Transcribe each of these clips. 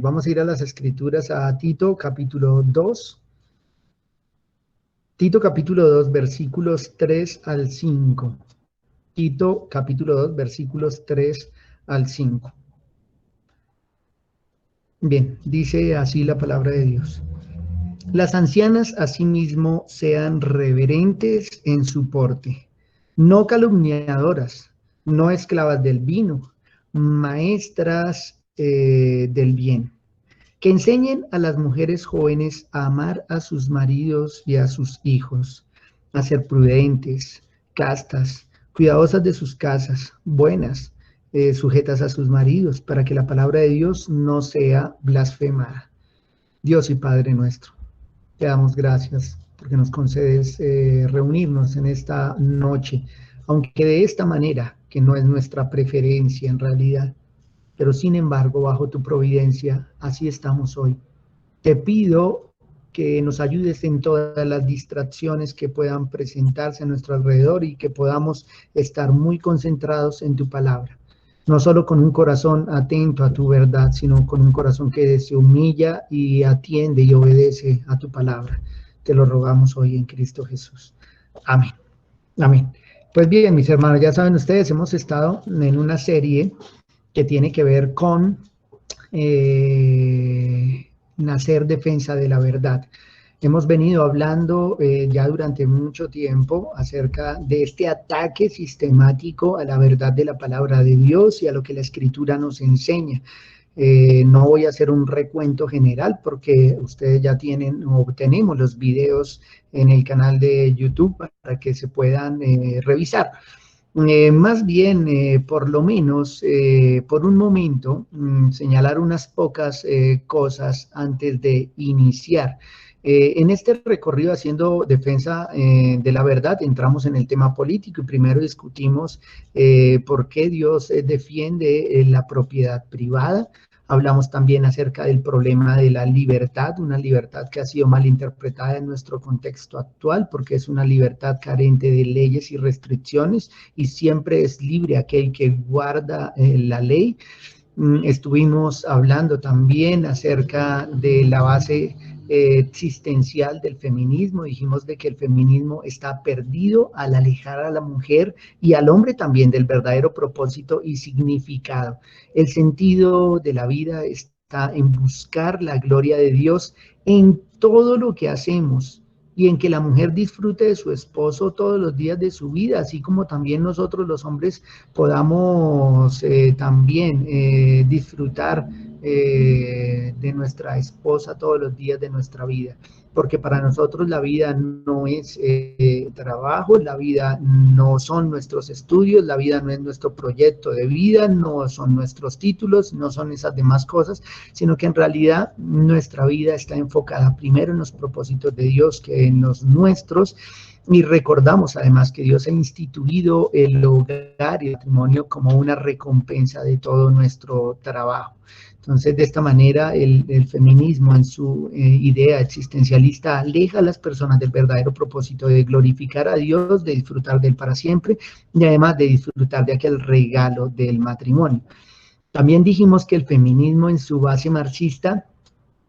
Vamos a ir a las escrituras, a Tito capítulo 2. Tito capítulo 2, versículos 3 al 5. Tito capítulo 2, versículos 3 al 5. Bien, dice así la palabra de Dios. Las ancianas asimismo sean reverentes en su porte, no calumniadoras, no esclavas del vino, maestras del bien, que enseñen a las mujeres jóvenes a amar a sus maridos y a sus hijos, a ser prudentes, castas, cuidadosas de sus casas, buenas, sujetas a sus maridos, para que la palabra de Dios no sea blasfemada. Dios y Padre nuestro, te damos gracias porque nos concedes reunirnos en esta noche, aunque de esta manera, que no es nuestra preferencia en realidad, pero sin embargo, bajo tu providencia, así estamos hoy. Te pido que nos ayudes en todas las distracciones que puedan presentarse a nuestro alrededor y que podamos estar muy concentrados en tu palabra. No solo con un corazón atento a tu verdad, sino con un corazón que se humilla y atiende y obedece a tu palabra. Te lo rogamos hoy en Cristo Jesús. Amén. Amén. Pues bien, mis hermanos, ya saben ustedes, hemos estado en una serie que tiene que ver con nacer defensa de la verdad. Hemos venido hablando ya durante mucho tiempo acerca de este ataque sistemático a la verdad de la palabra de Dios y a lo que la Escritura nos enseña. No voy a hacer un recuento general porque ustedes ya tienen o tenemos los videos en el canal de YouTube para que se puedan revisar. Más bien, por lo menos, por un momento, señalar unas pocas cosas antes de iniciar. En este recorrido haciendo defensa de la verdad, entramos en el tema político y primero discutimos por qué Dios defiende la propiedad privada. Hablamos también acerca del problema de la libertad, una libertad que ha sido mal interpretada en nuestro contexto actual porque es una libertad carente de leyes y restricciones y siempre es libre aquel que guarda la ley. Estuvimos hablando también acerca de la base existencial del feminismo. Dijimos de que el feminismo está perdido al alejar a la mujer y al hombre también del verdadero propósito y significado. El sentido de la vida está en buscar la gloria de Dios en todo lo que hacemos y en que la mujer disfrute de su esposo todos los días de su vida, así como también nosotros los hombres podamos también disfrutar de nuestra esposa todos los días de nuestra vida, porque para nosotros la vida no es trabajo, la vida no son nuestros estudios, la vida no es nuestro proyecto de vida, no son nuestros títulos, no son esas demás cosas, sino que en realidad nuestra vida está enfocada primero en los propósitos de Dios que en los nuestros. Y recordamos además que Dios ha instituido el hogar y el matrimonio como una recompensa de todo nuestro trabajo. Entonces, de esta manera, el feminismo en su idea existencialista aleja a las personas del verdadero propósito de glorificar a Dios, de disfrutar de Él para siempre y además de disfrutar de aquel regalo del matrimonio. También dijimos que el feminismo en su base marxista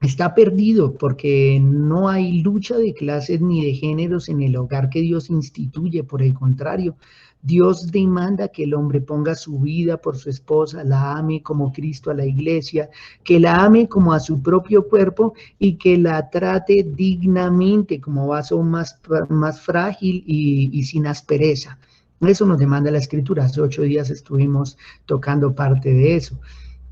está perdido porque no hay lucha de clases ni de géneros en el hogar que Dios instituye. Por el contrario, Dios demanda que el hombre ponga su vida por su esposa, la ame como Cristo a la iglesia, que la ame como a su propio cuerpo y que la trate dignamente como vaso más frágil y sin aspereza. Eso nos demanda la Escritura. Hace 8 días estuvimos tocando parte de eso.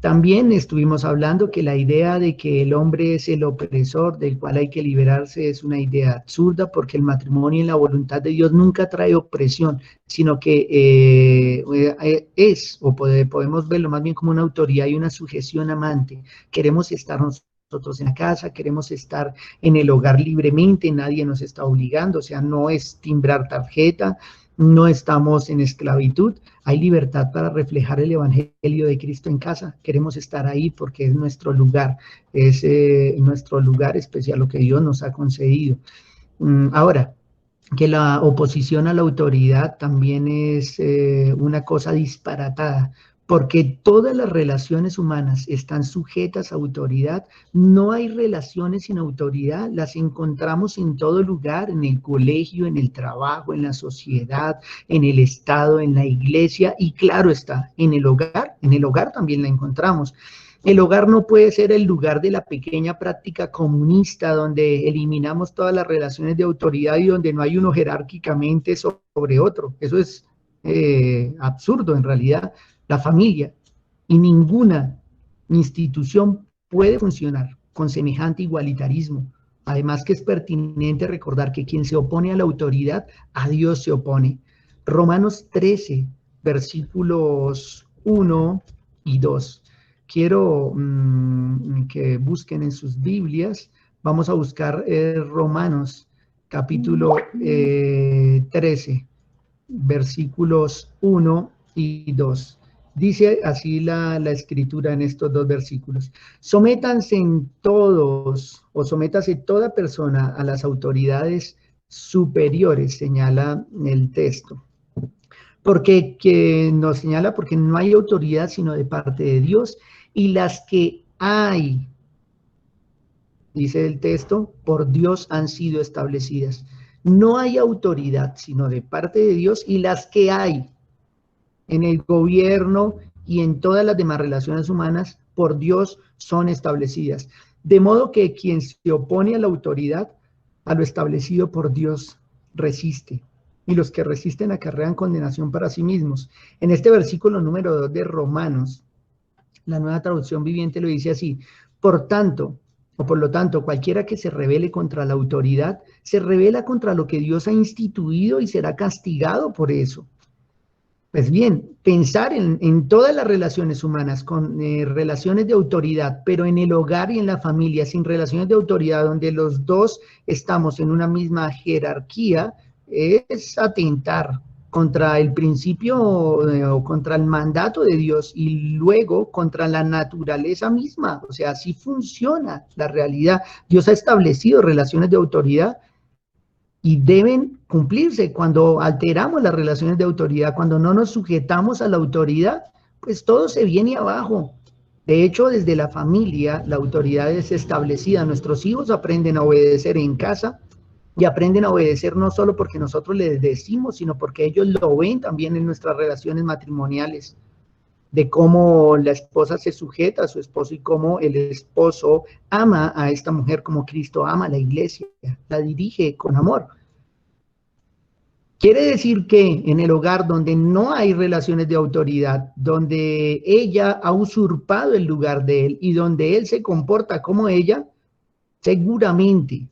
También estuvimos hablando que la idea de que el hombre es el opresor del cual hay que liberarse es una idea absurda porque el matrimonio en la voluntad de Dios nunca trae opresión, sino que podemos verlo más bien como una autoridad y una sujeción amante. Queremos estar nosotros en la casa, queremos estar en el hogar libremente, nadie nos está obligando, o sea, no es timbrar tarjeta, no estamos en esclavitud, hay libertad para reflejar el evangelio de Cristo en casa, queremos estar ahí porque es nuestro lugar especial, lo que Dios nos ha concedido. Ahora, que la oposición a la autoridad también es una cosa disparatada, porque todas las relaciones humanas están sujetas a autoridad. No hay relaciones sin autoridad, las encontramos en todo lugar, en el colegio, en el trabajo, en la sociedad, en el Estado, en la iglesia y claro está, en el hogar también la encontramos. El hogar no puede ser el lugar de la pequeña práctica comunista donde eliminamos todas las relaciones de autoridad y donde no hay uno jerárquicamente sobre otro. Eso es absurdo en realidad. La familia y ninguna institución puede funcionar con semejante igualitarismo. Además que es pertinente recordar que quien se opone a la autoridad, a Dios se opone. Romanos 13, versículos 1 y 2. Quiero que busquen en sus Biblias. Vamos a buscar Romanos capítulo 13, versículos 1 y 2. Dice así la escritura en estos dos versículos. Sométanse en todos, o sométase toda persona a las autoridades superiores, señala el texto. Porque que nos señala, porque no hay autoridad sino de parte de Dios, y las que hay, dice el texto, por Dios han sido establecidas. No hay autoridad sino de parte de Dios, y las que hay en el gobierno y en todas las demás relaciones humanas por Dios son establecidas. De modo que quien se opone a la autoridad, a lo establecido por Dios, resiste. Y los que resisten acarrean condenación para sí mismos. En este versículo número 2 de Romanos, la Nueva Traducción Viviente lo dice así: por tanto, o por lo tanto, cualquiera que se rebele contra la autoridad, se rebela contra lo que Dios ha instituido y será castigado por eso. Pues bien, pensar en todas las relaciones humanas, con relaciones de autoridad, pero en el hogar y en la familia, sin relaciones de autoridad, donde los dos estamos en una misma jerarquía, es atentar contra el principio o contra el mandato de Dios y luego contra la naturaleza misma. O sea, así funciona la realidad. Dios ha establecido relaciones de autoridad y deben cumplirse. Cuando alteramos las relaciones de autoridad, cuando no nos sujetamos a la autoridad, pues todo se viene abajo. De hecho, desde la familia, la autoridad es establecida. Nuestros hijos aprenden a obedecer en casa y aprenden a obedecer no solo porque nosotros les decimos, sino porque ellos lo ven también en nuestras relaciones matrimoniales, de cómo la esposa se sujeta a su esposo y cómo el esposo ama a esta mujer como Cristo ama a la iglesia, la dirige con amor. Quiere decir que en el hogar donde no hay relaciones de autoridad, donde ella ha usurpado el lugar de él y donde él se comporta como ella, seguramente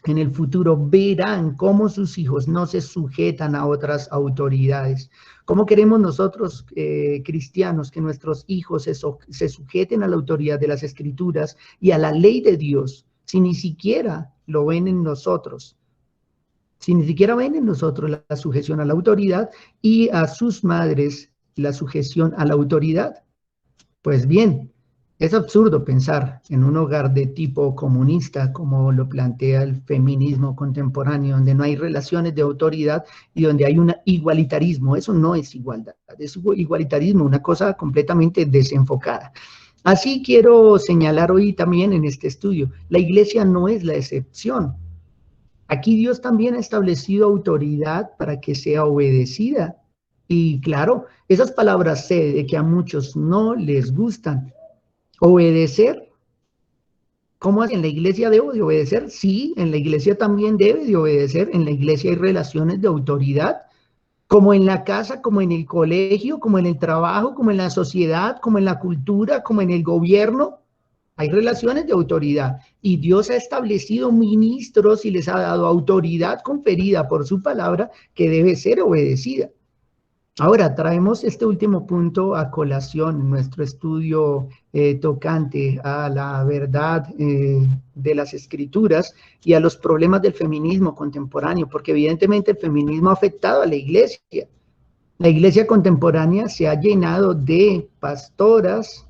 en el futuro verán cómo sus hijos no se sujetan a otras autoridades. ¿Cómo queremos nosotros, cristianos, que nuestros hijos se sujeten a la autoridad de las Escrituras y a la ley de Dios, si ni siquiera lo ven en nosotros? Si ni siquiera ven en nosotros la sujeción a la autoridad y a sus madres la sujeción a la autoridad. Pues bien, es absurdo pensar en un hogar de tipo comunista como lo plantea el feminismo contemporáneo, donde no hay relaciones de autoridad y donde hay un igualitarismo. Eso no es igualdad, es igualitarismo, una cosa completamente desenfocada. Así quiero señalar hoy también en este estudio, la iglesia no es la excepción. Aquí Dios también ha establecido autoridad para que sea obedecida. Y claro, esas palabras sé de que a muchos no les gustan. Obedecer. ¿Cómo en la iglesia debo de obedecer? Sí, en la iglesia también debe de obedecer. En la iglesia hay relaciones de autoridad, como en la casa, como en el colegio, como en el trabajo, como en la sociedad, como en la cultura, como en el gobierno. Hay relaciones de autoridad y Dios ha establecido ministros y les ha dado autoridad conferida por su palabra que debe ser obedecida. Ahora, traemos este último punto a colación en nuestro estudio tocante a la verdad de las Escrituras y a los problemas del feminismo contemporáneo, porque evidentemente el feminismo ha afectado a la iglesia. La iglesia contemporánea se ha llenado de pastoras,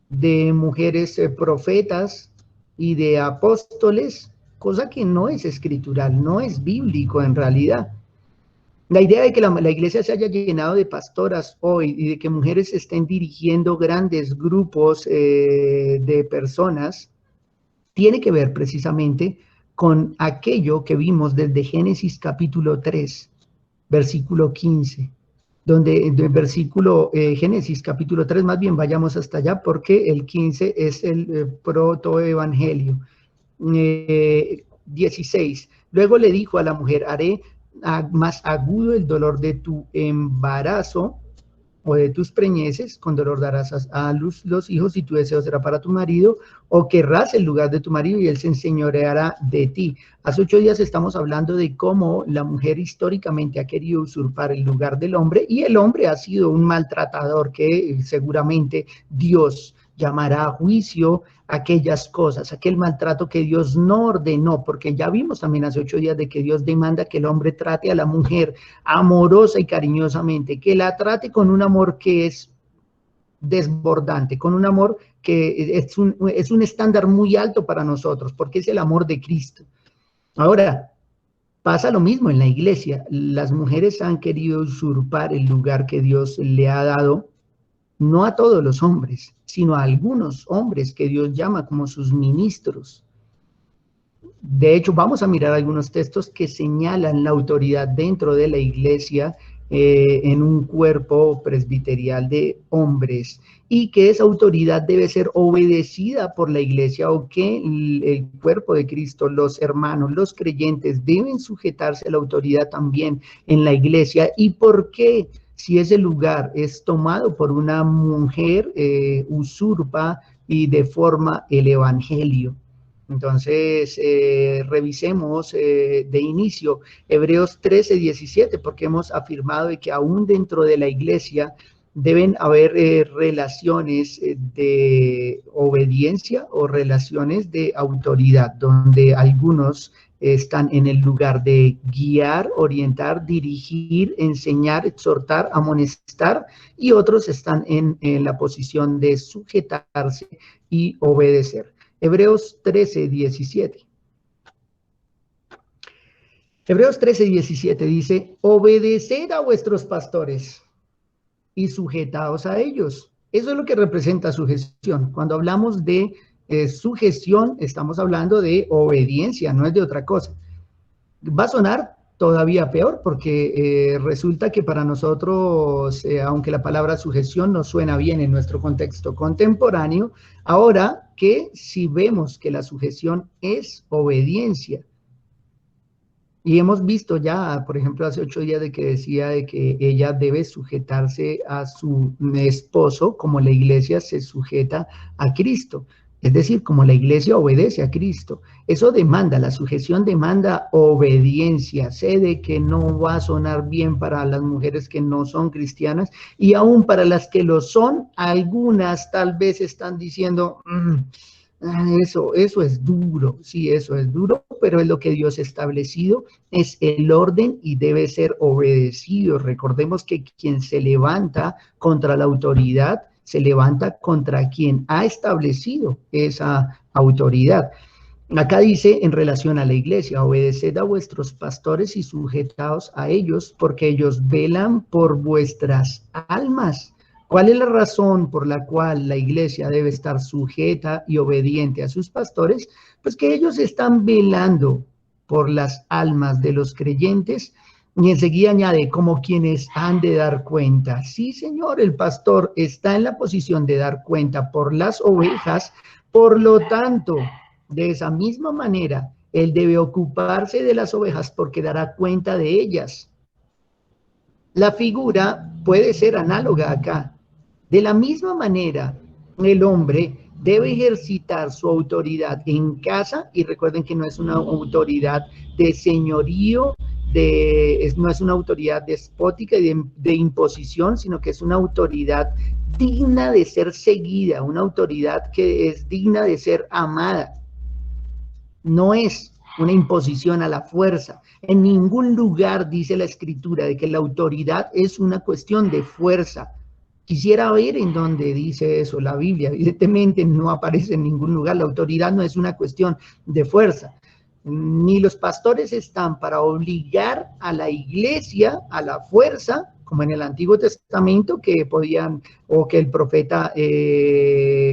de mujeres profetas y de apóstoles, cosa que no es escritural, no es bíblico en realidad. La idea de que la iglesia se haya llenado de pastoras hoy y de que mujeres estén dirigiendo grandes grupos de personas tiene que ver precisamente con aquello que vimos desde Génesis capítulo 3, versículo 15, donde de versículo Génesis capítulo 3, más bien vayamos hasta allá porque el 15 es el protoevangelio. 16. Luego le dijo a la mujer, haré más agudo el dolor de tu embarazo o de tus preñeces, con dolor darás a luz los hijos y tu deseo será para tu marido, o querrás el lugar de tu marido y él se enseñoreará de ti. Hace 8 días estamos hablando de cómo la mujer históricamente ha querido usurpar el lugar del hombre y el hombre ha sido un maltratador que seguramente Dios llamará a juicio aquellas cosas, aquel maltrato que Dios no ordenó, porque ya vimos también hace 8 días de que Dios demanda que el hombre trate a la mujer amorosa y cariñosamente, que la trate con un amor que es desbordante, con un amor que es un estándar muy alto para nosotros, porque es el amor de Cristo. Ahora, pasa lo mismo en la iglesia. Las mujeres han querido usurpar el lugar que Dios le ha dado, no a todos los hombres, sino a algunos hombres que Dios llama como sus ministros. De hecho, vamos a mirar algunos textos que señalan la autoridad dentro de la iglesia en un cuerpo presbiterial de hombres y que esa autoridad debe ser obedecida por la iglesia o que el cuerpo de Cristo, los hermanos, los creyentes deben sujetarse a la autoridad también en la iglesia. ¿Y por qué? Si ese lugar es tomado por una mujer, usurpa y deforma el evangelio. Entonces, revisemos de inicio Hebreos 13, 17, porque hemos afirmado de que aún dentro de la iglesia deben haber relaciones de obediencia o relaciones de autoridad, donde algunos están en el lugar de guiar, orientar, dirigir, enseñar, exhortar, amonestar, y otros están en la posición de sujetarse y obedecer. Hebreos 13, 17. Hebreos 13, 17 dice, obedeced a vuestros pastores y sujetaos a ellos. Eso es lo que representa sujeción. Cuando hablamos de sujeción, estamos hablando de obediencia, no es de otra cosa. Va a sonar todavía peor porque resulta que para nosotros, aunque la palabra sujeción no suena bien en nuestro contexto contemporáneo, ahora que si vemos que la sujeción es obediencia, y hemos visto ya, por ejemplo, hace 8 días de que decía de que ella debe sujetarse a su esposo como la iglesia se sujeta a Cristo. Es decir, como la iglesia obedece a Cristo. Eso demanda, la sujeción demanda obediencia. Sé de que no va a sonar bien para las mujeres que no son cristianas y aún para las que lo son, algunas tal vez están diciendo, eso es duro, sí, eso es duro, pero es lo que Dios ha establecido, es el orden y debe ser obedecido. Recordemos que quien se levanta contra la autoridad, se levanta contra quien ha establecido esa autoridad. Acá dice en relación a la iglesia, obedeced a vuestros pastores y sujetaos a ellos, porque ellos velan por vuestras almas. ¿Cuál es la razón por la cual la iglesia debe estar sujeta y obediente a sus pastores? Pues que ellos están velando por las almas de los creyentes. Y enseguida añade, como quienes han de dar cuenta. Sí, señor, el pastor está en la posición de dar cuenta por las ovejas, por lo tanto, de esa misma manera, él debe ocuparse de las ovejas porque dará cuenta de ellas. La figura puede ser análoga acá. De la misma manera, el hombre debe ejercitar su autoridad en casa, y recuerden que no es una autoridad de señorío, no es una autoridad despótica y de imposición, sino que es una autoridad digna de ser seguida, una autoridad que es digna de ser amada. No es una imposición a la fuerza. En ningún lugar dice la Escritura de que la autoridad es una cuestión de fuerza. Quisiera ver en dónde dice eso la Biblia. Evidentemente no aparece en ningún lugar. La autoridad no es una cuestión de fuerza. ni los pastores están para obligar a la iglesia a la fuerza, como en el Antiguo Testamento, que podían, o que el profeta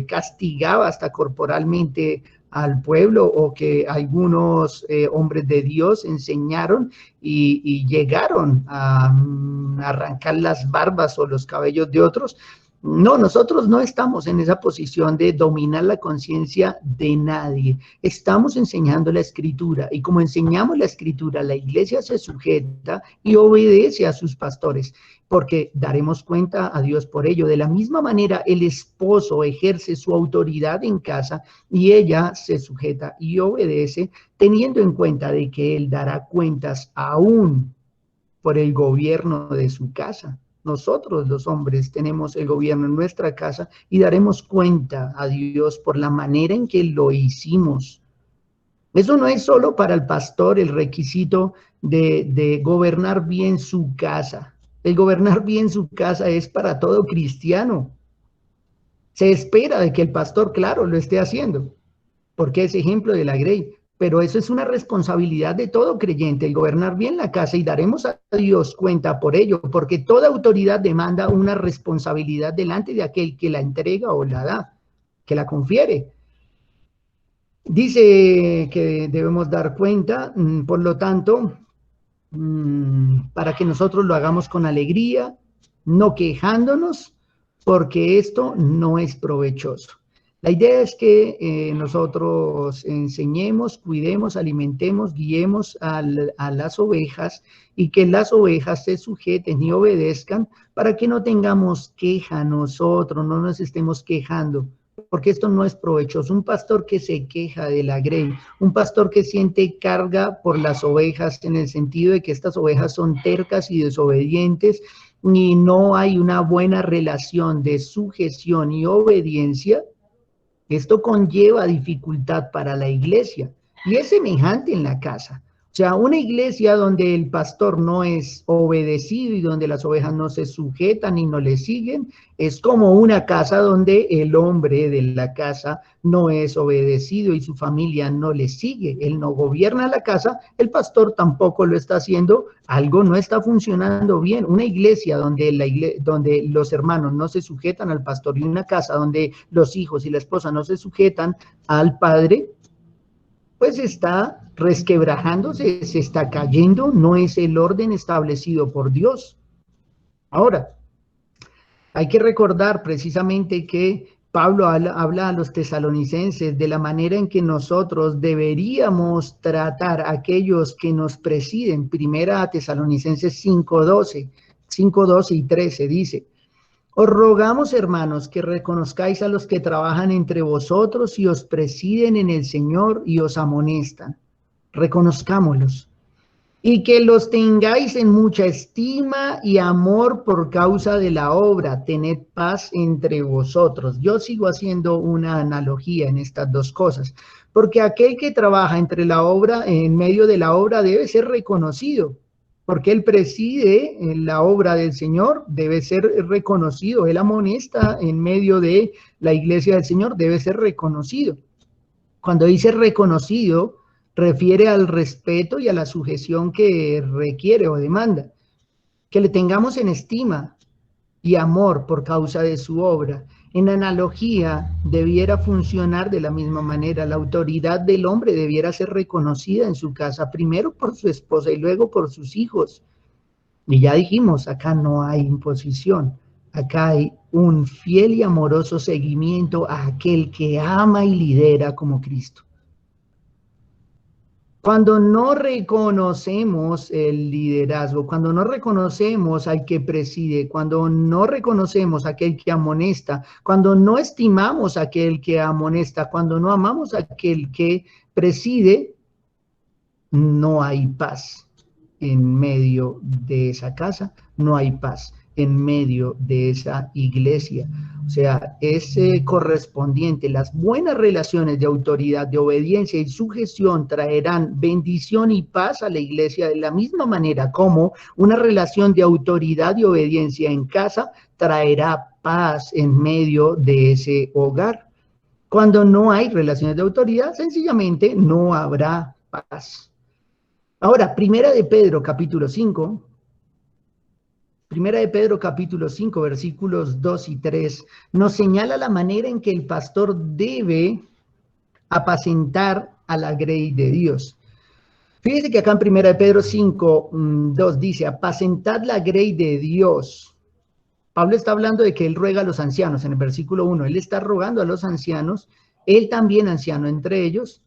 castigaba hasta corporalmente al pueblo, o que algunos hombres de Dios enseñaron y llegaron a arrancar las barbas o los cabellos de otros. No, nosotros no estamos en esa posición de dominar la conciencia de nadie. Estamos enseñando la Escritura, y como enseñamos la Escritura, la iglesia se sujeta y obedece a sus pastores, porque daremos cuenta a Dios por ello. De la misma manera, el esposo ejerce su autoridad en casa y ella se sujeta y obedece, teniendo en cuenta de que él dará cuentas aún por el gobierno de su casa. Nosotros los hombres tenemos el gobierno en nuestra casa y daremos cuenta a Dios por la manera en que lo hicimos. Eso no es solo para el pastor el requisito de gobernar bien su casa. El gobernar bien su casa es para todo cristiano. Se espera de que el pastor, claro, lo esté haciendo, porque es ejemplo de la Grey. Pero eso es una responsabilidad de todo creyente, el gobernar bien la casa, y daremos a Dios cuenta por ello, porque toda autoridad demanda una responsabilidad delante de aquel que la entrega o la da, que la confiere. Dice que debemos dar cuenta, por lo tanto, para que nosotros lo hagamos con alegría, no quejándonos, porque esto no es provechoso. La idea es que nosotros enseñemos, cuidemos, alimentemos, guiemos a las ovejas, y que las ovejas se sujeten y obedezcan, para que no tengamos queja nosotros, no nos estemos quejando, porque esto no es provechoso. Un pastor que se queja de la grey, un pastor que siente carga por las ovejas, en el sentido de que estas ovejas son tercas y desobedientes, y no hay una buena relación de sujeción y obediencia, esto conlleva dificultad para la iglesia, y es semejante en la casa. O sea, una iglesia donde el pastor no es obedecido y donde las ovejas no se sujetan y no le siguen, es como una casa donde el hombre de la casa no es obedecido y su familia no le sigue. Él no gobierna la casa, el pastor tampoco lo está haciendo, algo no está funcionando bien. Una iglesia donde los hermanos no se sujetan al pastor, y una casa donde los hijos y la esposa no se sujetan al padre, pues está resquebrajándose, se está cayendo, no es el orden establecido por Dios. Ahora, hay que recordar precisamente que Pablo habla a los tesalonicenses de la manera en que nosotros deberíamos tratar a aquellos que nos presiden. Primera a Tesalonicenses 5:12 y 13 dice: os rogamos, hermanos, que reconozcáis a los que trabajan entre vosotros y os presiden en el Señor y os amonestan. Reconozcámoslos. Y que los tengáis en mucha estima y amor por causa de la obra. Tened paz entre vosotros. Yo sigo haciendo una analogía en estas dos cosas, porque aquel que trabaja entre la obra, en medio de la obra, debe ser reconocido. Porque él preside en la obra del Señor, debe ser reconocido. Él amonesta en medio de la iglesia del Señor, debe ser reconocido. Cuando dice reconocido, refiere al respeto y a la sujeción que requiere o demanda. Que le tengamos en estima y amor por causa de su obra. En analogía, debiera funcionar de la misma manera. La autoridad del hombre debiera ser reconocida en su casa, primero por su esposa y luego por sus hijos. Y ya dijimos, acá no hay imposición. Acá hay un fiel y amoroso seguimiento a aquel que ama y lidera como Cristo. Cuando no reconocemos el liderazgo, cuando no reconocemos al que preside, cuando no reconocemos a aquel que amonesta, cuando no estimamos a aquel que amonesta, cuando no amamos a aquel que preside, no hay paz en medio de esa casa, no hay paz en medio de esa iglesia. O sea, es correspondiente. Las buenas relaciones de autoridad, de obediencia y sujeción traerán bendición y paz a la iglesia, de la misma manera como una relación de autoridad y obediencia en casa traerá paz en medio de ese hogar. Cuando no hay relaciones de autoridad, sencillamente no habrá paz. Ahora, Primera de Pedro, capítulo 5, Primera de Pedro, capítulo 5, versículos 2 y 3, nos señala la manera en que el pastor debe apacentar a la grey de Dios. Fíjese que acá en Primera de Pedro 5, 2 dice, apacentad la grey de Dios. Pablo está hablando de que él ruega a los ancianos en el versículo 1. Él está rogando a los ancianos, él también anciano entre ellos,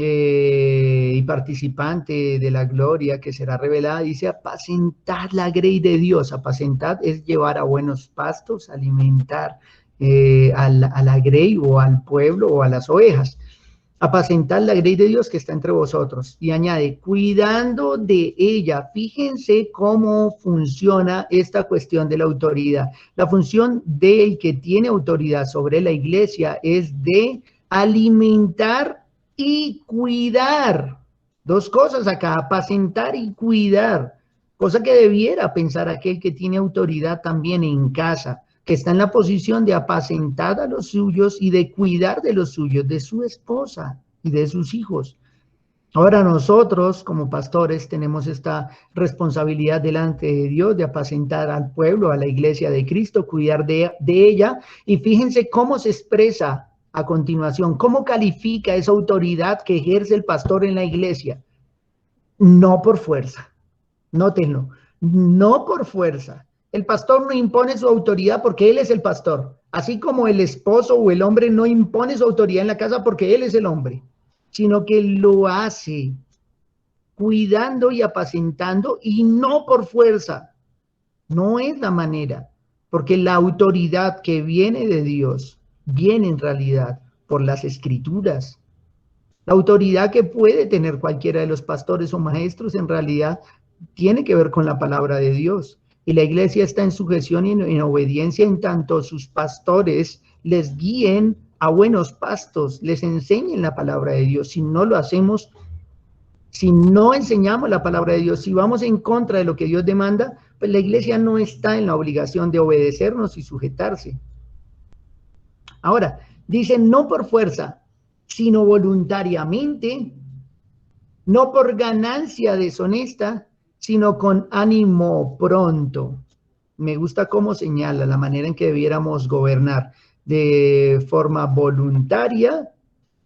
y participante de la gloria que será revelada, dice, apacentad la grey de Dios. Apacentad es llevar a buenos pastos, alimentar a la grey o al pueblo o a las ovejas. Apacentad la grey de Dios que está entre vosotros. Y añade, cuidando de ella. Fíjense cómo funciona esta cuestión de la autoridad. La función del que tiene autoridad sobre la iglesia es de alimentar y cuidar. Dos cosas acá, apacentar y cuidar. Cosa que debiera pensar aquel que tiene autoridad también en casa, que está en la posición de apacentar a los suyos y de cuidar de los suyos, de su esposa y de sus hijos. Ahora nosotros, como pastores, tenemos esta responsabilidad delante de Dios de apacentar al pueblo, a la iglesia de Cristo, cuidar de ella. Y fíjense cómo se expresa a continuación, cómo califica esa autoridad que ejerce el pastor en la iglesia. No por fuerza, nótenlo, no por fuerza. El pastor no impone su autoridad porque él es el pastor, así como el esposo o el hombre no impone su autoridad en la casa porque él es el hombre, sino que lo hace cuidando y apacentando y no por fuerza. No es la manera, porque la autoridad que viene de Dios viene en realidad por las escrituras. La autoridad que puede tener cualquiera de los pastores o maestros en realidad tiene que ver con la palabra de Dios. Y la iglesia está en sujeción y en obediencia en tanto sus pastores les guíen a buenos pastos, les enseñen la palabra de Dios. Si no lo hacemos, si no enseñamos la palabra de Dios, si vamos en contra de lo que Dios demanda, pues la iglesia no está en la obligación de obedecernos y sujetarse. Ahora, dicen no por fuerza, sino voluntariamente, no por ganancia deshonesta, sino con ánimo pronto. Me gusta cómo señala la manera en que debiéramos gobernar de forma voluntaria,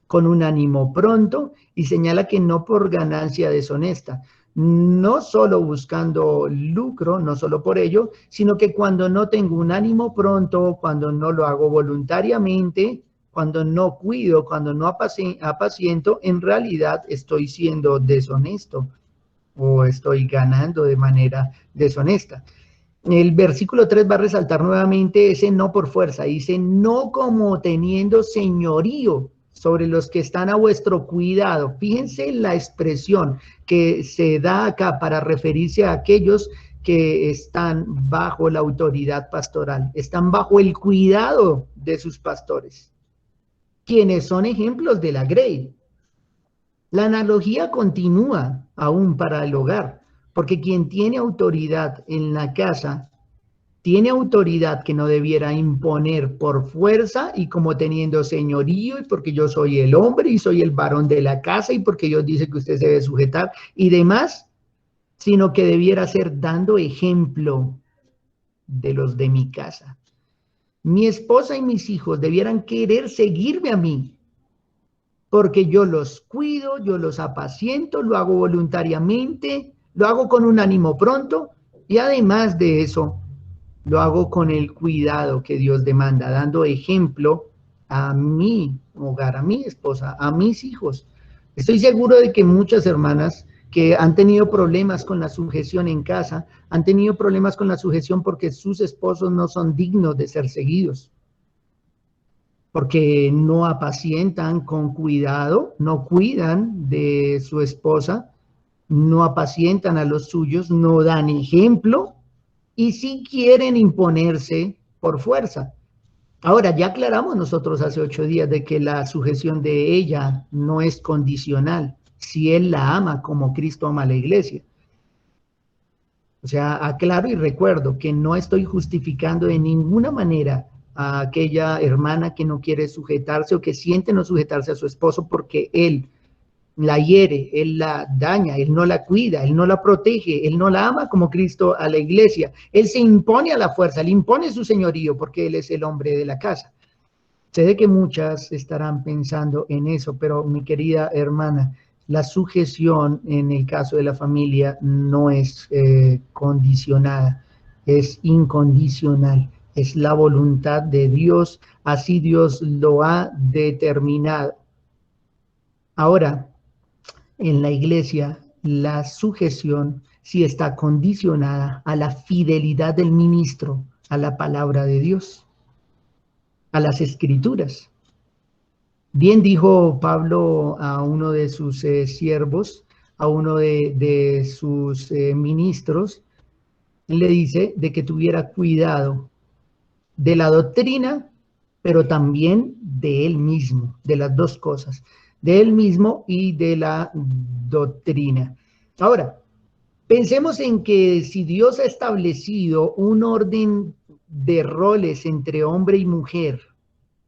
con un ánimo pronto, y señala que no por ganancia deshonesta, no solo buscando lucro, no solo por ello, sino que cuando no tengo un ánimo pronto, cuando no lo hago voluntariamente, cuando no cuido, cuando no apaciento, en realidad estoy siendo deshonesto o estoy ganando de manera deshonesta. El versículo 3 va a resaltar nuevamente ese no por fuerza. Dice, no como teniendo señorío sobre los que están a vuestro cuidado. Fíjense la expresión que se da acá para referirse a aquellos que están bajo la autoridad pastoral, están bajo el cuidado de sus pastores, quienes son ejemplos de la grey. La analogía continúa aún para el hogar, porque quien tiene autoridad en la casa, tiene autoridad que no debiera imponer por fuerza y como teniendo señorío y porque yo soy el hombre y soy el varón de la casa y porque Dios dice que usted se debe sujetar y demás, sino que debiera ser dando ejemplo de los de mi casa. Mi esposa y mis hijos debieran querer seguirme a mí, porque yo los cuido, yo los apaciento, lo hago voluntariamente, lo hago con un ánimo pronto y además de eso, lo hago con el cuidado que Dios demanda, dando ejemplo a mi hogar, a mi esposa, a mis hijos. Estoy seguro de que muchas hermanas que han tenido problemas con la sujeción en casa, han tenido problemas con la sujeción porque sus esposos no son dignos de ser seguidos, porque no apacientan con cuidado, no cuidan de su esposa, no apacientan a los suyos, no dan ejemplo y sí quieren imponerse por fuerza. Ahora, ya aclaramos nosotros hace 8 días de que la sujeción de ella no es condicional, si él la ama como Cristo ama a la iglesia. O sea, aclaro y recuerdo que no estoy justificando de ninguna manera a aquella hermana que no quiere sujetarse o que siente no sujetarse a su esposo porque él la hiere, él la daña, él no la cuida, él no la protege, él no la ama como Cristo a la iglesia. Él se impone a la fuerza, le impone su señorío porque él es el hombre de la casa. Sé de que muchas estarán pensando en eso, pero mi querida hermana, la sujeción en el caso de la familia no es condicionada, es incondicional, es la voluntad de Dios, así Dios lo ha determinado. Ahora, en la iglesia, la sujeción sí está condicionada a la fidelidad del ministro, a la palabra de Dios, a las escrituras. Bien dijo Pablo a uno de sus siervos, a uno de sus ministros, le dice de que tuviera cuidado de la doctrina, pero también de él mismo, de las dos cosas, de él mismo y de la doctrina. Ahora, pensemos en que si Dios ha establecido un orden de roles entre hombre y mujer,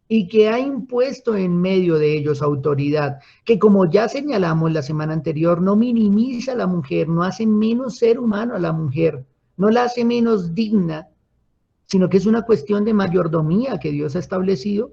y que ha impuesto en medio de ellos autoridad, que como ya señalamos la semana anterior, no minimiza a la mujer, no hace menos ser humano a la mujer, no la hace menos digna, sino que es una cuestión de mayordomía que Dios ha establecido.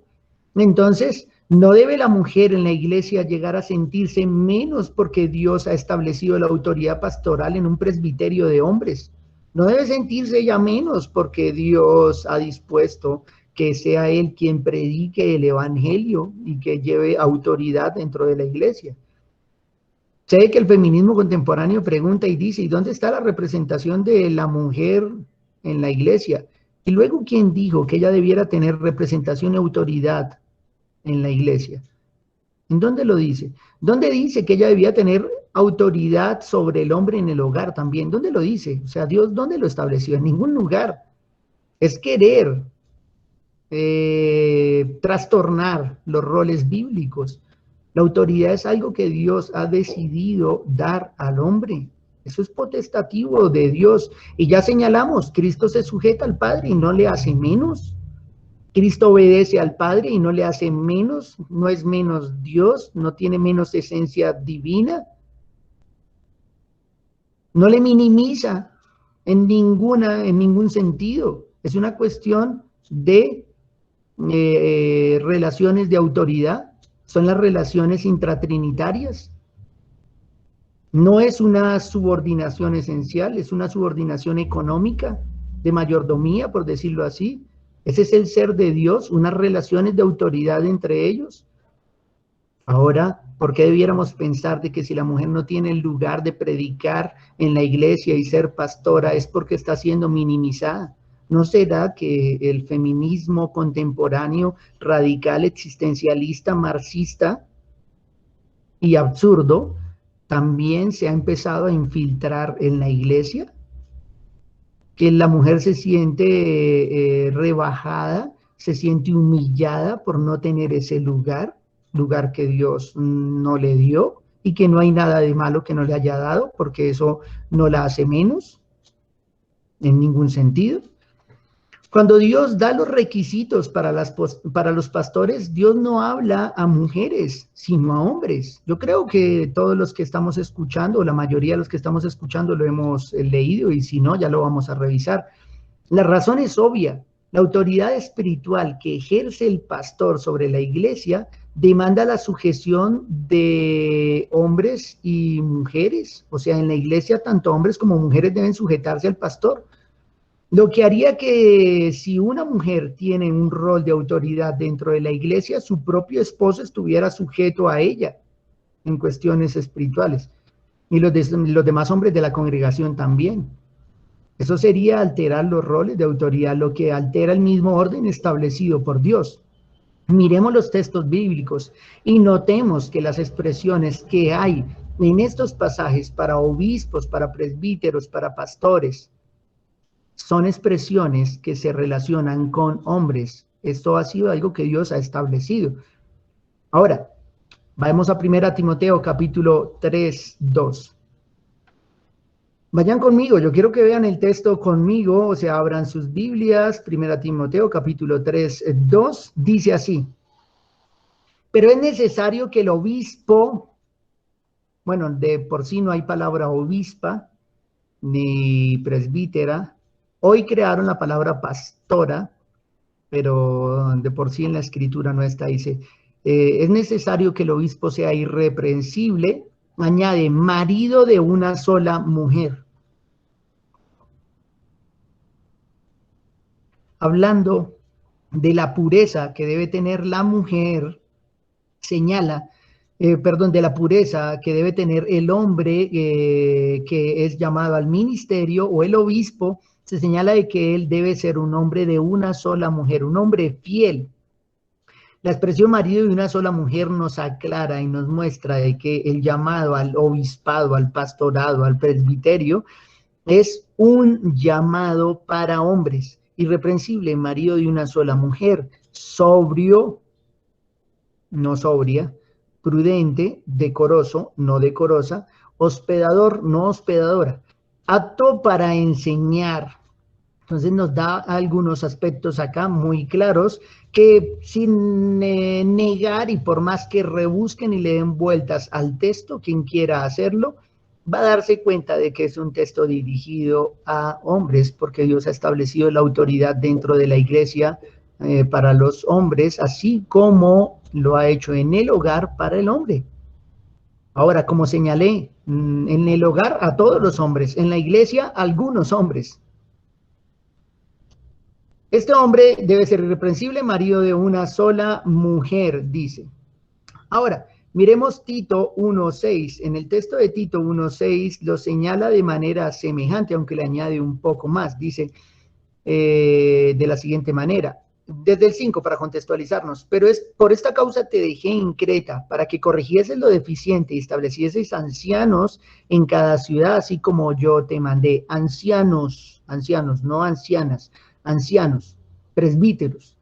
Entonces, no debe la mujer en la iglesia llegar a sentirse menos porque Dios ha establecido la autoridad pastoral en un presbiterio de hombres. No debe sentirse ella menos porque Dios ha dispuesto que sea Él quien predique el evangelio y que lleve autoridad dentro de la iglesia. Sé que el feminismo contemporáneo pregunta y dice, ¿y dónde está la representación de la mujer en la iglesia? Y luego, ¿quién dijo que ella debiera tener representación y autoridad en la iglesia? ¿En dónde lo dice? ¿Dónde dice que ella debía tener autoridad sobre el hombre en el hogar también? ¿Dónde lo dice? O sea, Dios, ¿dónde lo estableció? En ningún lugar. Es querer trastornar los roles bíblicos. La autoridad es algo que Dios ha decidido dar al hombre. Eso es potestativo de Dios. Y ya señalamos, Cristo se sujeta al Padre y no le hace menos. Cristo obedece al Padre y no le hace menos, no es menos Dios, no tiene menos esencia divina, no le minimiza en ningún sentido. Es una cuestión de relaciones de autoridad, son las relaciones intratrinitarias. No es una subordinación esencial, es una subordinación económica, de mayordomía, por decirlo así. Ese es el ser de Dios, unas relaciones de autoridad entre ellos. Ahora, ¿por qué debiéramos pensar de que si la mujer no tiene el lugar de predicar en la iglesia y ser pastora es porque está siendo minimizada? ¿No será que el feminismo contemporáneo, radical, existencialista, marxista y absurdo también se ha empezado a infiltrar en la iglesia? Que la mujer se siente rebajada, se siente humillada por no tener ese lugar que Dios no le dio y que no hay nada de malo que no le haya dado, porque eso no la hace menos en ningún sentido. Cuando Dios da los requisitos para los pastores, Dios no habla a mujeres, sino a hombres. Yo creo que todos los que estamos escuchando, la mayoría de los que estamos escuchando lo hemos leído y si no, ya lo vamos a revisar. La razón es obvia. La autoridad espiritual que ejerce el pastor sobre la iglesia demanda la sujeción de hombres y mujeres. O sea, en la iglesia tanto hombres como mujeres deben sujetarse al pastor. Lo que haría que si una mujer tiene un rol de autoridad dentro de la iglesia, su propio esposo estuviera sujeto a ella en cuestiones espirituales. Y los demás hombres de la congregación también. Eso sería alterar los roles de autoridad, lo que altera el mismo orden establecido por Dios. Miremos los textos bíblicos y notemos que las expresiones que hay en estos pasajes para obispos, para presbíteros, para pastores, son expresiones que se relacionan con hombres. Esto ha sido algo que Dios ha establecido. Ahora, vamos a 1 Timoteo capítulo 3, 2. Vayan conmigo, yo quiero que vean el texto conmigo, o sea, abran sus Biblias. 1 Timoteo capítulo 3, 2, dice así. Pero es necesario que el obispo Bueno, de por sí no hay palabra obispa ni presbítera. Hoy crearon la palabra pastora, pero de por sí en la escritura no está. Dice, es necesario que el obispo sea irreprensible, añade, marido de una sola mujer. Hablando de la pureza que debe tener la mujer, señala, perdón, de la pureza que debe tener el hombre que es llamado al ministerio o el obispo, se señala de que él debe ser un hombre de una sola mujer, un hombre fiel. La expresión marido de una sola mujer nos aclara y nos muestra de que el llamado al obispado, al pastorado, al presbiterio, es un llamado para hombres. Irreprensible, marido de una sola mujer, sobrio, no sobria, prudente, decoroso, no decorosa, hospedador, no hospedadora, apto para enseñar. Entonces nos da algunos aspectos acá muy claros que sin negar y por más que rebusquen y le den vueltas al texto, quien quiera hacerlo, va a darse cuenta de que es un texto dirigido a hombres, porque Dios ha establecido la autoridad dentro de la iglesia para los hombres, así como lo ha hecho en el hogar para el hombre. Ahora, como señalé, en el hogar a todos los hombres, en la iglesia a algunos hombres. Este hombre debe ser irreprensible, marido de una sola mujer, dice. Ahora, miremos Tito 1.6. En el texto de Tito 1.6 lo señala de manera semejante, aunque le añade un poco más. Dice de la siguiente manera, desde el 5 para contextualizarnos, pero es por esta causa te dejé en Creta, para que corrigieses lo deficiente y establecieses ancianos en cada ciudad, así como yo te mandé. Ancianos, ancianos, no ancianas, ancianos, presbíteros.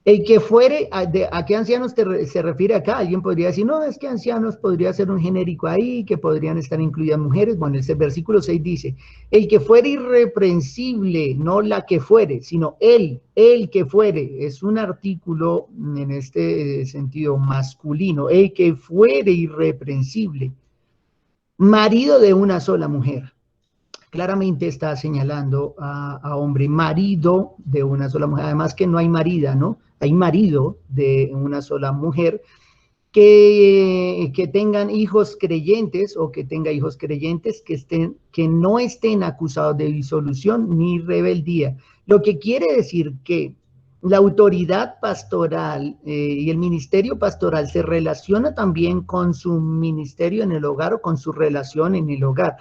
El que fuere, ¿a qué ancianos se refiere acá? Alguien podría decir, no, es que ancianos podría ser un genérico ahí, que podrían estar incluidas mujeres. Bueno, el versículo 6 dice, el que fuere irreprensible, no la que fuere, sino el que fuere, es un artículo en este sentido masculino, el que fuere irreprensible, marido de una sola mujer. Claramente está señalando a hombre, marido de una sola mujer, además que no hay marida, ¿no? Hay marido de una sola mujer, que tengan hijos creyentes o que tenga hijos creyentes que no estén acusados de disolución ni rebeldía. Lo que quiere decir que la autoridad pastoral y el ministerio pastoral se relaciona también con su ministerio en el hogar o con su relación en el hogar.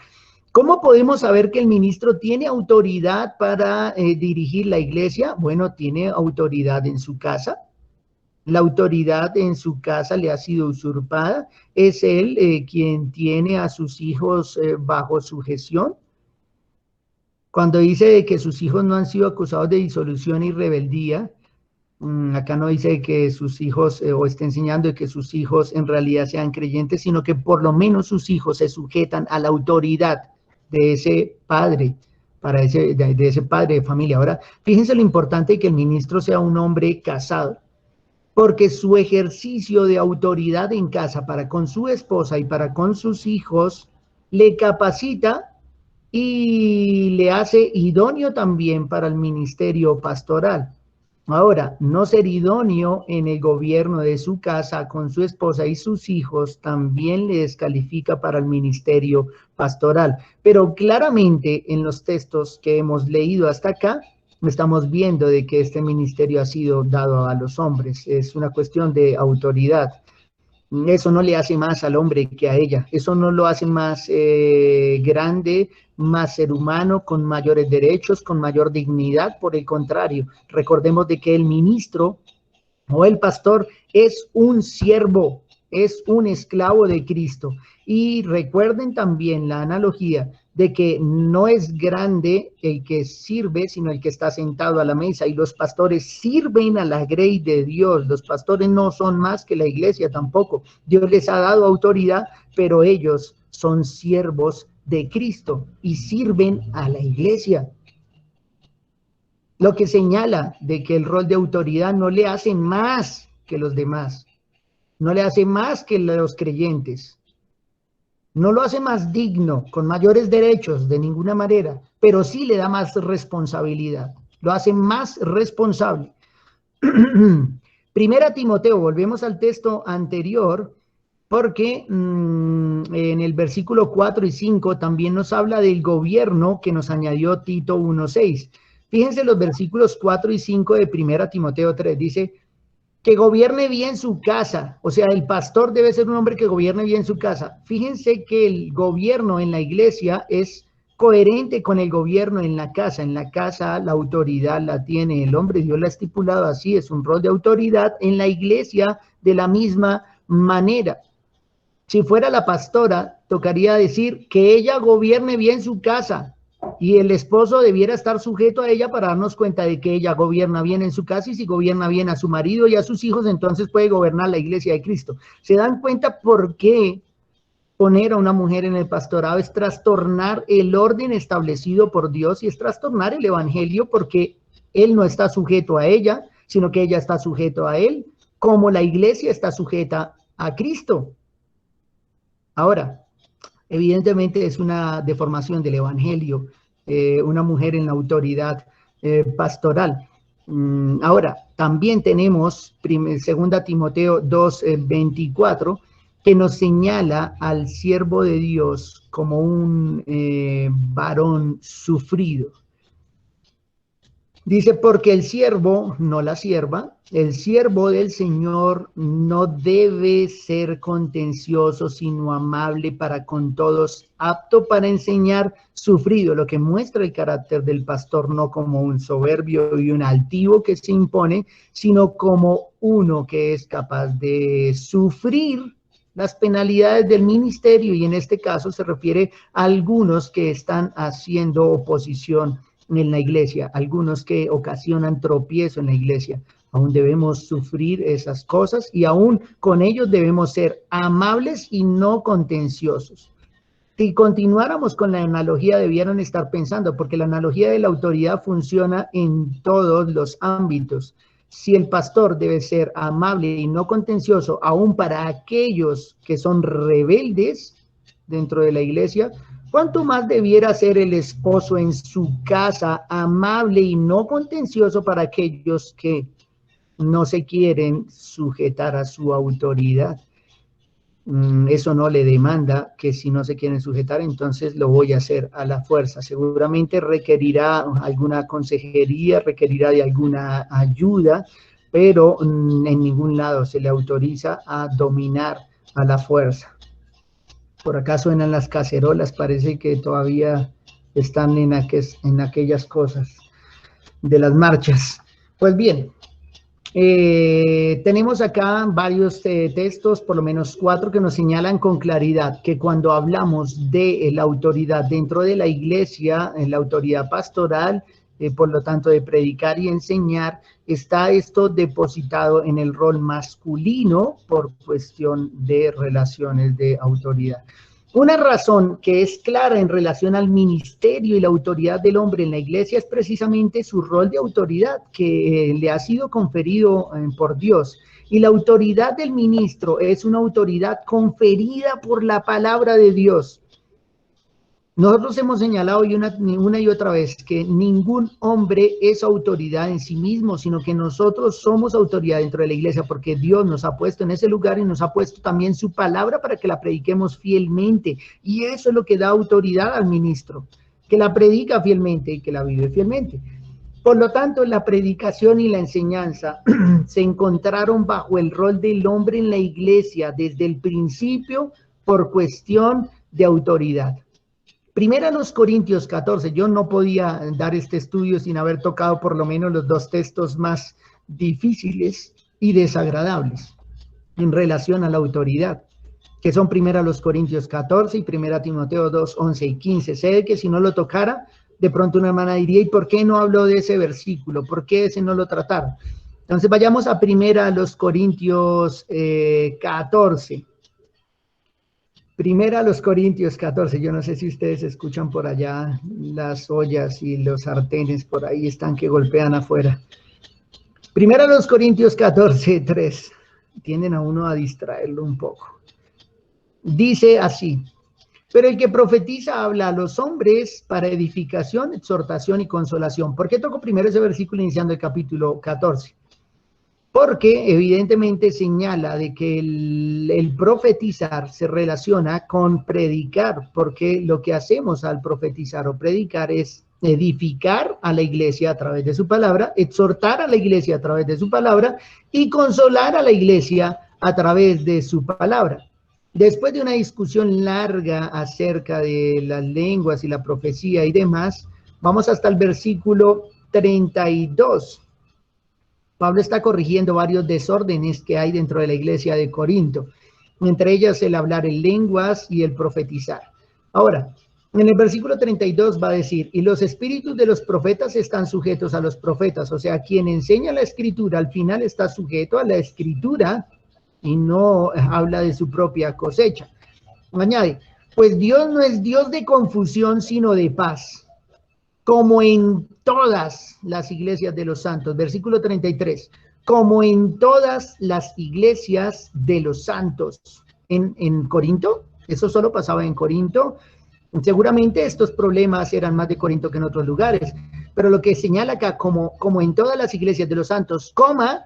¿Cómo podemos saber que el ministro tiene autoridad para dirigir la iglesia? Bueno, tiene autoridad en su casa. La autoridad en su casa le ha sido usurpada. Es él quien tiene a sus hijos bajo sujeción. Cuando dice que sus hijos no han sido acusados de disolución y rebeldía, acá no dice que sus hijos, o está enseñando que sus hijos en realidad sean creyentes, sino que por lo menos sus hijos se sujetan a la autoridad de ese padre, de ese padre de familia. Ahora, fíjense lo importante de que el ministro sea un hombre casado, porque su ejercicio de autoridad en casa para con su esposa y para con sus hijos le capacita y le hace idóneo también para el ministerio pastoral. Ahora, no ser idóneo en el gobierno de su casa con su esposa y sus hijos también le descalifica para el ministerio pastoral. Pero claramente en los textos que hemos leído hasta acá, estamos viendo de que este ministerio ha sido dado a los hombres. Es una cuestión de autoridad. Eso no le hace más al hombre que a ella. Eso no lo hace más grande, más ser humano, con mayores derechos, con mayor dignidad. Por el contrario, recordemos de que el ministro o el pastor es un siervo, es un esclavo de Cristo. Y recuerden también la analogía de que no es grande el que sirve, sino el que está sentado a la mesa. Y los pastores sirven a la grey de Dios. Los pastores no son más que la iglesia tampoco. Dios les ha dado autoridad, pero ellos son siervos de Cristo y sirven a la iglesia. Lo que señala de que el rol de autoridad no le hace más que los demás, no le hace más que los creyentes. No lo hace más digno, con mayores derechos, de ninguna manera, pero sí le da más responsabilidad. Lo hace más responsable. Primera Timoteo, volvemos al texto anterior, porque en el versículo 4 y 5 también nos habla del gobierno que nos añadió Tito 1:6. Fíjense los versículos 4 y 5 de Primera Timoteo 3. Dice que gobierne bien su casa. O sea, el pastor debe ser un hombre que gobierne bien su casa. Fíjense que el gobierno en la iglesia es coherente con el gobierno en la casa. En la casa la autoridad la tiene el hombre, Dios la ha estipulado así, es un rol de autoridad. En la iglesia de la misma manera. Si fuera la pastora, tocaría decir que ella gobierne bien su casa y el esposo debiera estar sujeto a ella para darnos cuenta de que ella gobierna bien en su casa, y si gobierna bien a su marido y a sus hijos, entonces puede gobernar la iglesia de Cristo. ¿Se dan cuenta por qué poner a una mujer en el pastorado es trastornar el orden establecido por Dios y es trastornar el evangelio, porque él no está sujeto a ella, sino que ella está sujeto a él, como la iglesia está sujeta a Cristo? Ahora, evidentemente es una deformación del evangelio, una mujer en la autoridad pastoral. Ahora, también tenemos 2 Timoteo 2:24, que nos señala al siervo de Dios como un varón sufrido. Dice, porque el siervo, no la sierva, el siervo del Señor no debe ser contencioso, sino amable para con todos, apto para enseñar, sufrido, lo que muestra el carácter del pastor, no como un soberbio y un altivo que se impone, sino como uno que es capaz de sufrir las penalidades del ministerio, y en este caso se refiere a algunos que están haciendo oposición en la iglesia, algunos que ocasionan tropiezo en la iglesia. Aún debemos sufrir esas cosas y aún con ellos debemos ser amables y no contenciosos. Si continuáramos con la analogía, debieran estar pensando, porque la analogía de la autoridad funciona en todos los ámbitos. Si el pastor debe ser amable y no contencioso, aún para aquellos que son rebeldes dentro de la iglesia, ¿cuánto más debiera ser el esposo en su casa amable y no contencioso para aquellos que no se quieren sujetar a su autoridad? Eso no le demanda que si no se quieren sujetar, entonces lo voy a hacer a la fuerza. Seguramente requerirá alguna consejería, requerirá de alguna ayuda, pero en ningún lado se le autoriza a dominar a la fuerza. Por acá suenan las cacerolas, parece que todavía están en aquellas cosas de las marchas. Pues bien, tenemos acá varios textos, por lo menos 4, que nos señalan con claridad que cuando hablamos de la autoridad dentro de la iglesia, en la autoridad pastoral, por lo tanto de predicar y enseñar, está esto depositado en el rol masculino por cuestión de relaciones de autoridad. Una razón que es clara en relación al ministerio y la autoridad del hombre en la iglesia es precisamente su rol de autoridad que le ha sido conferido por Dios. Y la autoridad del ministro es una autoridad conferida por la palabra de Dios. Nosotros hemos señalado una y otra vez que ningún hombre es autoridad en sí mismo, sino que nosotros somos autoridad dentro de la iglesia porque Dios nos ha puesto en ese lugar y nos ha puesto también su palabra para que la prediquemos fielmente. Y eso es lo que da autoridad al ministro, que la predica fielmente y que la vive fielmente. Por lo tanto, la predicación y la enseñanza se encontraron bajo el rol del hombre en la iglesia desde el principio por cuestión de autoridad. Primera los Corintios 14, yo no podía dar este estudio sin haber tocado por lo menos los 2 textos más difíciles y desagradables en relación a la autoridad, que son Primera los Corintios 14 y Primera Timoteo 2, 11 y 15. Sé que si no lo tocara, de pronto una hermana diría, ¿y por qué no habló de ese versículo? ¿Por qué ese no lo trataron? Entonces vayamos a Primera los Corintios 14. Primera los Corintios 14, yo no sé si ustedes escuchan por allá las ollas y los sartenes por ahí están que golpean afuera. Primera los Corintios 14, 3, tienden a uno a distraerlo un poco. Dice así, Pero el que profetiza habla a los hombres para edificación, exhortación y consolación. ¿Por qué toco primero ese versículo iniciando el capítulo 14? Porque evidentemente señala de que el profetizar se relaciona con predicar, porque lo que hacemos al profetizar o predicar es edificar a la iglesia a través de su palabra, exhortar a la iglesia a través de su palabra y consolar a la iglesia a través de su palabra. Después de una discusión larga acerca de las lenguas y la profecía y demás, vamos hasta el versículo 32. Pablo está corrigiendo varios desórdenes que hay dentro de la iglesia de Corinto, entre ellas el hablar en lenguas y el profetizar. Ahora, en el versículo 32 va a decir, y los espíritus de los profetas están sujetos a los profetas, o sea, quien enseña la escritura al final está sujeto a la escritura y no habla de su propia cosecha. Añade, pues Dios no es Dios de confusión, sino de paz, como en todas las iglesias de los santos. Versículo 33, como en todas las iglesias de los santos. En Corinto, eso solo pasaba en Corinto. Seguramente estos problemas eran más de Corinto que en otros lugares, pero lo que señala acá, como en todas las iglesias de los santos, coma,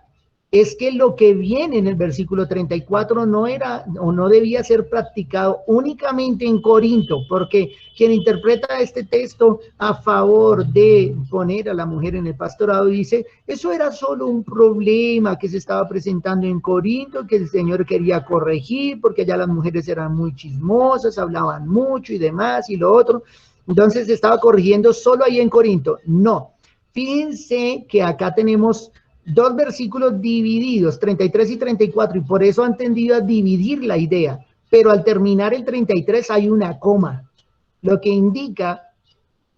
es que lo que viene en el versículo 34 no era o no debía ser practicado únicamente en Corinto, porque quien interpreta este texto a favor de poner a la mujer en el pastorado dice, eso era solo un problema que se estaba presentando en Corinto, que el Señor quería corregir, porque ya las mujeres eran muy chismosas, hablaban mucho y demás y lo otro, entonces se estaba corrigiendo solo ahí en Corinto. No, fíjense que acá tenemos dos versículos divididos, 33 y 34, y por eso han tendido a dividir la idea, pero al terminar el 33 hay una coma, lo que indica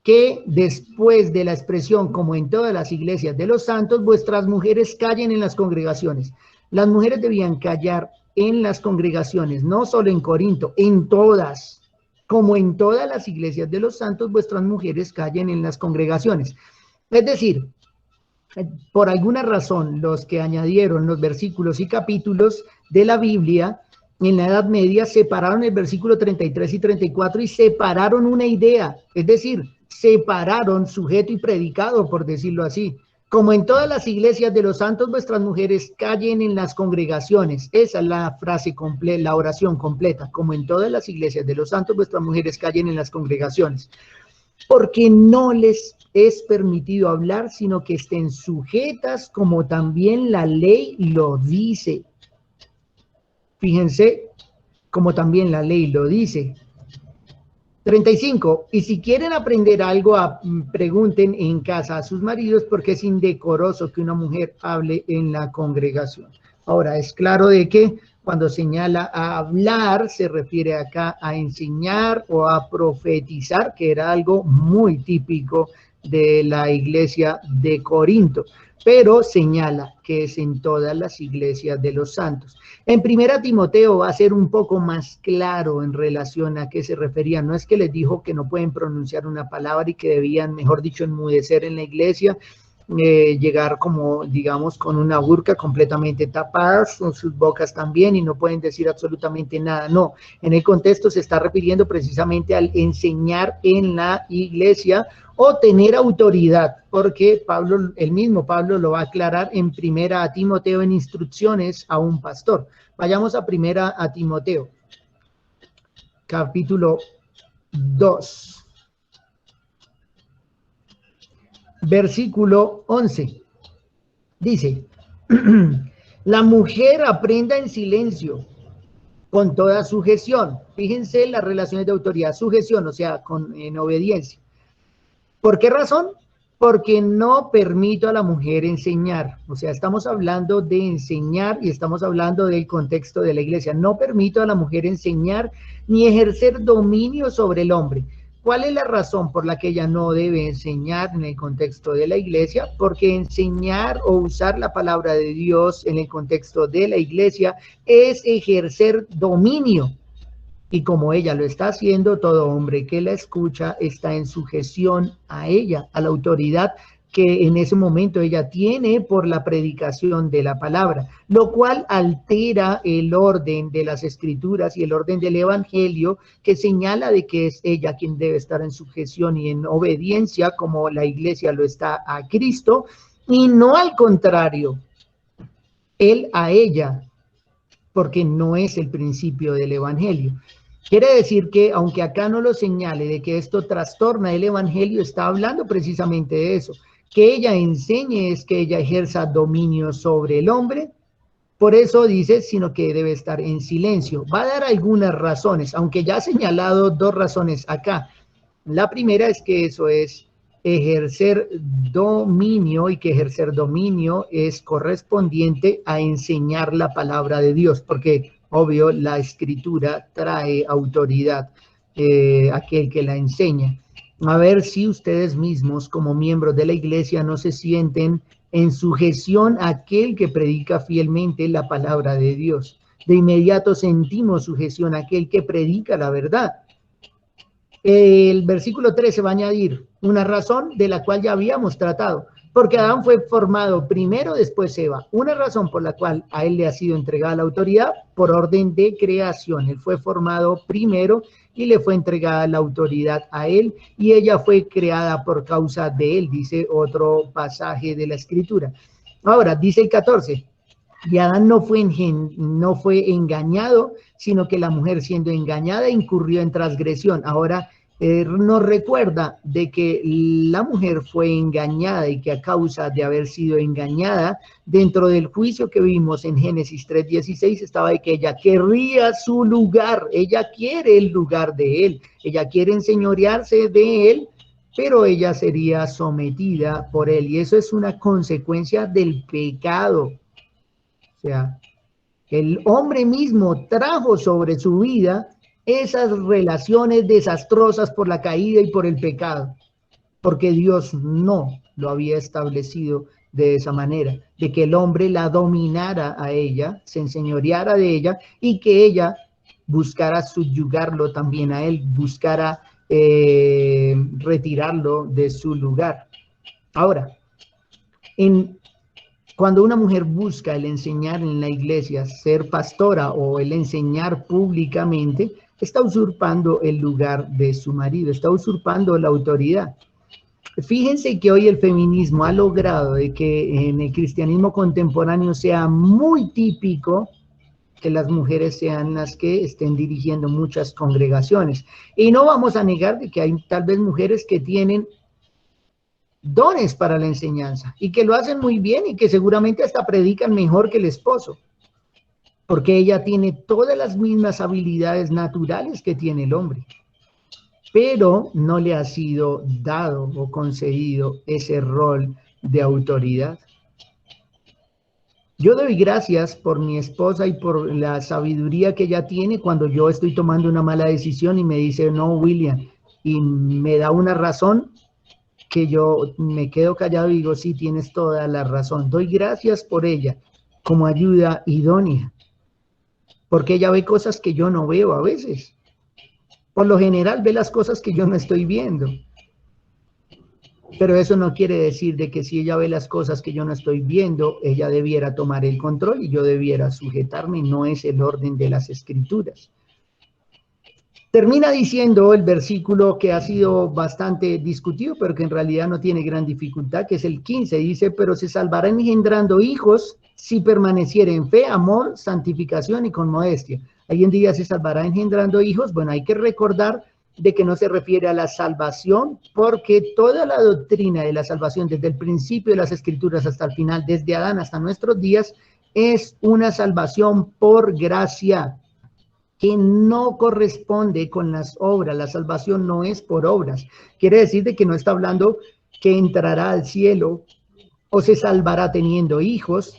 que después de la expresión, como en todas las iglesias de los santos, vuestras mujeres callen en las congregaciones. Las mujeres debían callar en las congregaciones, no solo en Corinto, en todas, como en todas las iglesias de los santos, vuestras mujeres callen en las congregaciones. Es decir, por alguna razón, los que añadieron los versículos y capítulos de la Biblia en la Edad Media separaron el versículo 33 y 34 y separaron una idea, es decir, separaron sujeto y predicado, por decirlo así. Como en todas las iglesias de los santos, vuestras mujeres callen en las congregaciones. Esa es la frase completa, la oración completa. Como en todas las iglesias de los santos, vuestras mujeres callen en las congregaciones. Porque no les es permitido hablar, sino que estén sujetas como también la ley lo dice. Fíjense, como también la ley lo dice. 35. Y si quieren aprender algo, pregunten en casa a sus maridos, porque es indecoroso que una mujer hable en la congregación. Ahora, es claro de que cuando señala a hablar, se refiere acá a enseñar o a profetizar, que era algo muy típico de la iglesia de Corinto, pero señala que es en todas las iglesias de los santos. En 1 Timoteo va a ser un poco más claro en relación a qué se refería. No es que les dijo que no pueden pronunciar una palabra y que debían, mejor dicho, enmudecer en la iglesia, llegar como, digamos, con una burka completamente tapadas, con sus bocas también, y no pueden decir absolutamente nada. No, en el contexto se está refiriendo precisamente al enseñar en la iglesia o tener autoridad, porque Pablo, el mismo Pablo lo va a aclarar en 1 Timoteo en instrucciones a un pastor. Vayamos a 1 Timoteo, capítulo 2. Versículo 11, dice, la mujer aprenda en silencio, con toda sujeción. Fíjense las relaciones de autoridad, sujeción, o sea, en obediencia. ¿Por qué razón? Porque no permito a la mujer enseñar. O sea, estamos hablando de enseñar y estamos hablando del contexto de la iglesia. No permito a la mujer enseñar ni ejercer dominio sobre el hombre. ¿Cuál es la razón por la que ella no debe enseñar en el contexto de la iglesia? Porque enseñar o usar la palabra de Dios en el contexto de la iglesia es ejercer dominio. Y como ella lo está haciendo, todo hombre que la escucha está en sujeción a ella, a la autoridad que en ese momento ella tiene por la predicación de la palabra, lo cual altera el orden de las escrituras y el orden del evangelio, que señala de que es ella quien debe estar en sujeción y en obediencia, como la iglesia lo está a Cristo, y no al contrario, él a ella, porque no es el principio del evangelio. Quiere decir que, aunque acá no lo señale de que esto trastorna el evangelio, está hablando precisamente de eso. Que ella enseñe es que ella ejerza dominio sobre el hombre. Por eso dice, sino que debe estar en silencio. Va a dar algunas razones, aunque ya ha señalado dos razones acá. La primera es que eso es ejercer dominio, y que ejercer dominio es correspondiente a enseñar la palabra de Dios, porque obvio la escritura trae autoridad aquel que la enseña. A ver si ustedes mismos como miembros de la iglesia no se sienten en sujeción a aquel que predica fielmente la palabra de Dios. De inmediato sentimos sujeción a aquel que predica la verdad. El versículo 13 va a añadir una razón de la cual ya habíamos tratado, porque Adán fue formado primero, después Eva. Una razón por la cual a él le ha sido entregada la autoridad por orden de creación. Él fue formado primero y le fue entregada la autoridad a él, y ella fue creada por causa de él, dice otro pasaje de la escritura. Ahora, dice el 14, y Adán no fue engañado, sino que la mujer, siendo engañada, incurrió en transgresión. Ahora nos recuerda de que la mujer fue engañada, y que a causa de haber sido engañada, dentro del juicio que vimos en Génesis 3:16 estaba de que ella querría su lugar, ella quiere el lugar de él, ella quiere enseñorearse de él, pero ella sería sometida por él, y eso es una consecuencia del pecado. O sea, el hombre mismo trajo sobre su vida esas relaciones desastrosas por la caída y por el pecado, porque Dios no lo había establecido de esa manera, de que el hombre la dominara a ella, se enseñoreara de ella, y que ella buscara subyugarlo también a él, buscara retirarlo de su lugar. Ahora, cuando una mujer busca el enseñar en la iglesia, ser pastora o el enseñar públicamente, está usurpando el lugar de su marido, está usurpando la autoridad. Fíjense que hoy el feminismo ha logrado de que en el cristianismo contemporáneo sea muy típico que las mujeres sean las que estén dirigiendo muchas congregaciones. Y no vamos a negar de que hay tal vez mujeres que tienen dones para la enseñanza y que lo hacen muy bien, y que seguramente hasta predican mejor que el esposo, porque ella tiene todas las mismas habilidades naturales que tiene el hombre, pero no le ha sido dado o concedido ese rol de autoridad. Yo doy gracias por mi esposa y por la sabiduría que ella tiene cuando yo estoy tomando una mala decisión y me dice, no, William, y me da una razón que yo me quedo callado y digo, sí, tienes toda la razón. Doy gracias por ella como ayuda idónea, porque ella ve cosas que yo no veo a veces. Por lo general ve las cosas que yo no estoy viendo. Pero eso no quiere decir de que si ella ve las cosas que yo no estoy viendo, ella debiera tomar el control y yo debiera sujetarme. No es el orden de las escrituras. Termina diciendo el versículo que ha sido bastante discutido, pero que en realidad no tiene gran dificultad, que es el 15. Dice, pero se salvará engendrando hijos si permaneciere en fe, amor, santificación y con modestia. Hoy en día se salvará engendrando hijos. Bueno, hay que recordar de que no se refiere a la salvación, porque toda la doctrina de la salvación, desde el principio de las escrituras hasta el final, desde Adán hasta nuestros días, es una salvación por gracia, que no corresponde con las obras. La salvación no es por obras. Quiere decir de que no está hablando que entrará al cielo o se salvará teniendo hijos,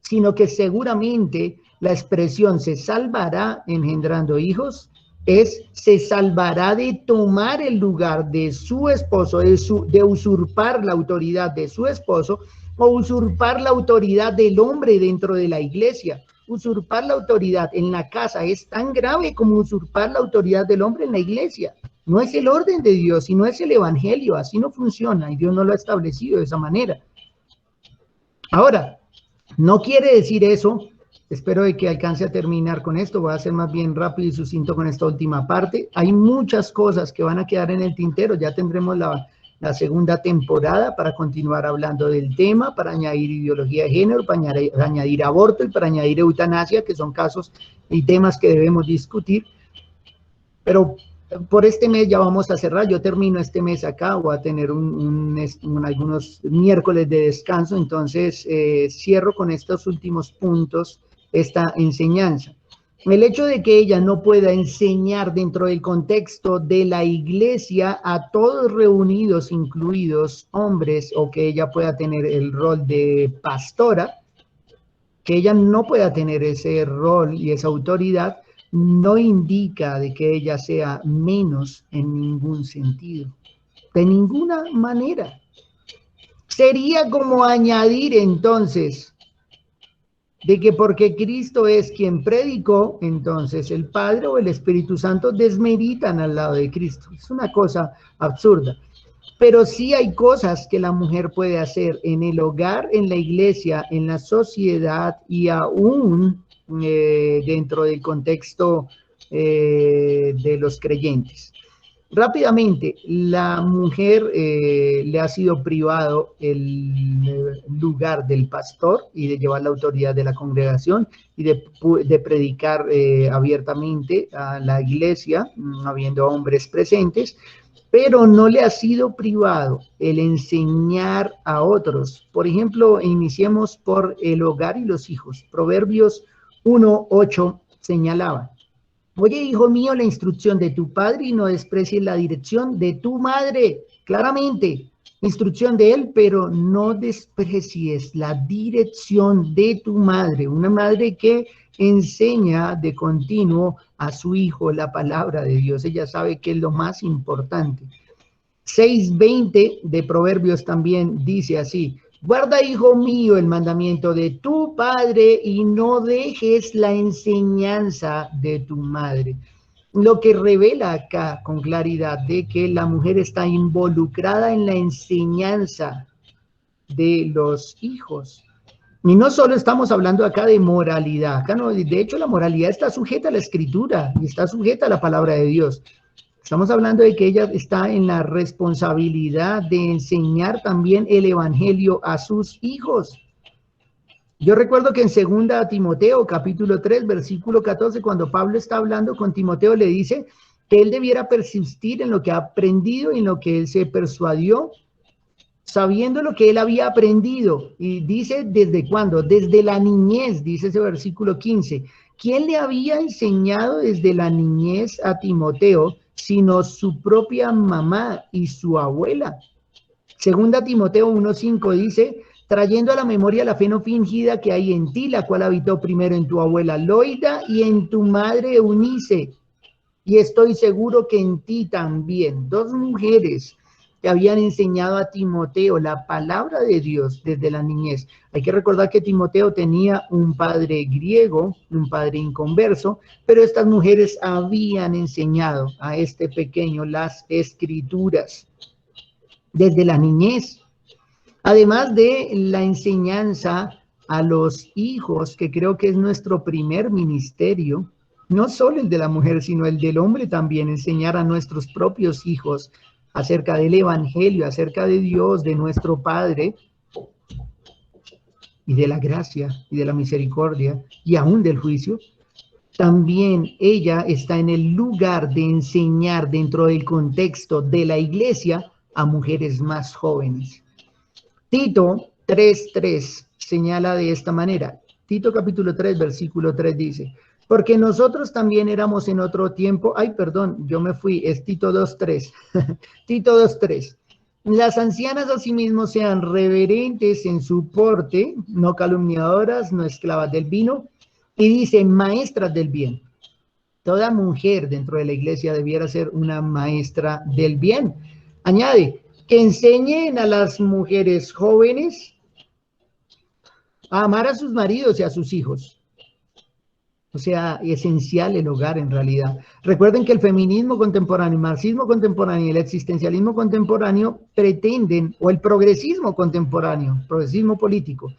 sino que seguramente la expresión se salvará engendrando hijos es se salvará de tomar el lugar de su esposo, de usurpar la autoridad de su esposo, o usurpar la autoridad del hombre dentro de la iglesia. Usurpar la autoridad en la casa es tan grave como usurpar la autoridad del hombre en la iglesia. No es el orden de Dios y no es el evangelio, así no funciona y Dios no lo ha establecido de esa manera. Ahora, no quiere decir eso, espero de que alcance a terminar con esto, voy a ser más bien rápido y sucinto con esta última parte. Hay muchas cosas que van a quedar en el tintero, ya tendremos la segunda temporada para continuar hablando del tema, para añadir ideología de género, para añadir aborto y para añadir eutanasia, que son casos y temas que debemos discutir. Pero por este mes ya vamos a cerrar, yo termino este mes acá, voy a tener algunos miércoles de descanso, entonces cierro con estos últimos puntos esta enseñanza. El hecho de que ella no pueda enseñar dentro del contexto de la iglesia a todos reunidos, incluidos hombres, o que ella pueda tener el rol de pastora, que ella no pueda tener ese rol y esa autoridad, no indica de que ella sea menos en ningún sentido, de ninguna manera. Sería como añadir entonces de que porque Cristo es quien predicó, entonces el Padre o el Espíritu Santo desmeritan al lado de Cristo. Es una cosa absurda. Pero sí hay cosas que la mujer puede hacer en el hogar, en la iglesia, en la sociedad y aún dentro del contexto de los creyentes. Rápidamente, la mujer le ha sido privado el lugar del pastor y de llevar la autoridad de la congregación y de predicar abiertamente a la iglesia, habiendo hombres presentes, pero no le ha sido privado el enseñar a otros. Por ejemplo, iniciemos por el hogar y los hijos. Proverbios 1:8 señalaba: oye, hijo mío, la instrucción de tu padre y no desprecies la dirección de tu madre. Claramente, instrucción de él, pero no desprecies la dirección de tu madre. Una madre que enseña de continuo a su hijo la palabra de Dios. Ella sabe que es lo más importante. 6:20 de Proverbios también dice así: guarda, hijo mío, el mandamiento de tu padre y no dejes la enseñanza de tu madre. Lo que revela acá con claridad de que la mujer está involucrada en la enseñanza de los hijos. Y no solo estamos hablando acá de moralidad, acá no, de hecho la moralidad está sujeta a la escritura y está sujeta a la palabra de Dios. Estamos hablando de que ella está en la responsabilidad de enseñar también el evangelio a sus hijos. Yo recuerdo que en 2 Timoteo, capítulo 3, versículo 14, cuando Pablo está hablando con Timoteo, le dice que él debiera persistir en lo que ha aprendido y en lo que él se persuadió, sabiendo lo que él había aprendido. Y dice, ¿desde cuándo? Desde la niñez, dice ese versículo 15. ¿Quién le había enseñado desde la niñez a Timoteo, sino su propia mamá y su abuela? 2 Timoteo 1:5 dice: trayendo a la memoria la fe no fingida que hay en ti, la cual habitó primero en tu abuela Loida y en tu madre Eunice, y estoy seguro que en ti también. Dos mujeres que habían enseñado a Timoteo la palabra de Dios desde la niñez. Hay que recordar que Timoteo tenía un padre griego, un padre inconverso, pero estas mujeres habían enseñado a este pequeño las escrituras desde la niñez. Además de la enseñanza a los hijos, que creo que es nuestro primer ministerio, no solo el de la mujer, sino el del hombre también, enseñar a nuestros propios hijos acerca del evangelio, acerca de Dios, de nuestro Padre, y de la gracia, y de la misericordia, y aún del juicio. También ella está en el lugar de enseñar dentro del contexto de la iglesia a mujeres más jóvenes. Tito 3:3 señala de esta manera. Tito capítulo 3, versículo 3 dice: porque nosotros también éramos en otro tiempo, yo me fui, es Tito 2:3, Tito 2:3. Las ancianas asimismo sean reverentes en su porte, no calumniadoras, no esclavas del vino, y dice maestras del bien. Toda mujer dentro de la iglesia debiera ser una maestra del bien. Añade, que enseñen a las mujeres jóvenes a amar a sus maridos y a sus hijos. o sea, esencial el hogar en realidad. Recuerden que el feminismo contemporáneo, el marxismo contemporáneo y el existencialismo contemporáneo pretenden, o el progresismo contemporáneo, progresismo político,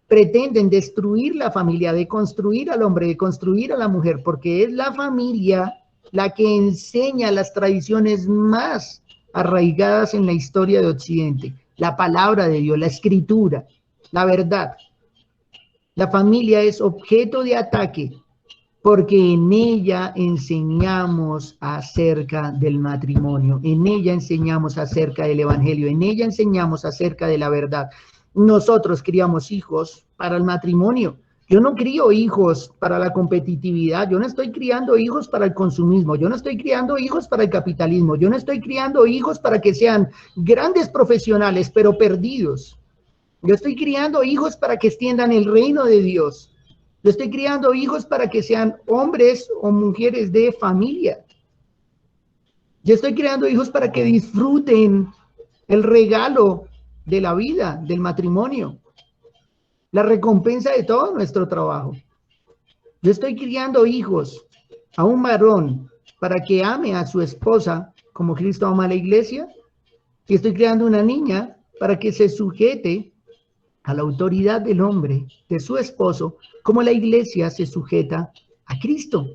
pretenden destruir la familia, deconstruir al hombre, deconstruir a la mujer, porque es la familia la que enseña las tradiciones más arraigadas en la historia de Occidente, la palabra de Dios, la escritura, la verdad. La familia es objeto de ataque porque en ella enseñamos acerca del matrimonio, en ella enseñamos acerca del evangelio, en ella enseñamos acerca de la verdad. Nosotros criamos hijos para el matrimonio. Yo no crío hijos para la competitividad, yo no estoy criando hijos para el consumismo, yo no estoy criando hijos para el capitalismo, yo no estoy criando hijos para que sean grandes profesionales, pero perdidos. Yo estoy criando hijos para que extiendan el reino de Dios. Yo estoy criando hijos para que sean hombres o mujeres de familia. Yo estoy criando hijos para que disfruten el regalo de la vida, del matrimonio, la recompensa de todo nuestro trabajo. Yo estoy criando hijos a un varón para que ame a su esposa como Cristo ama a la iglesia, y estoy creando una niña para que se sujete a la autoridad del hombre, de su esposo, como la iglesia se sujeta a Cristo.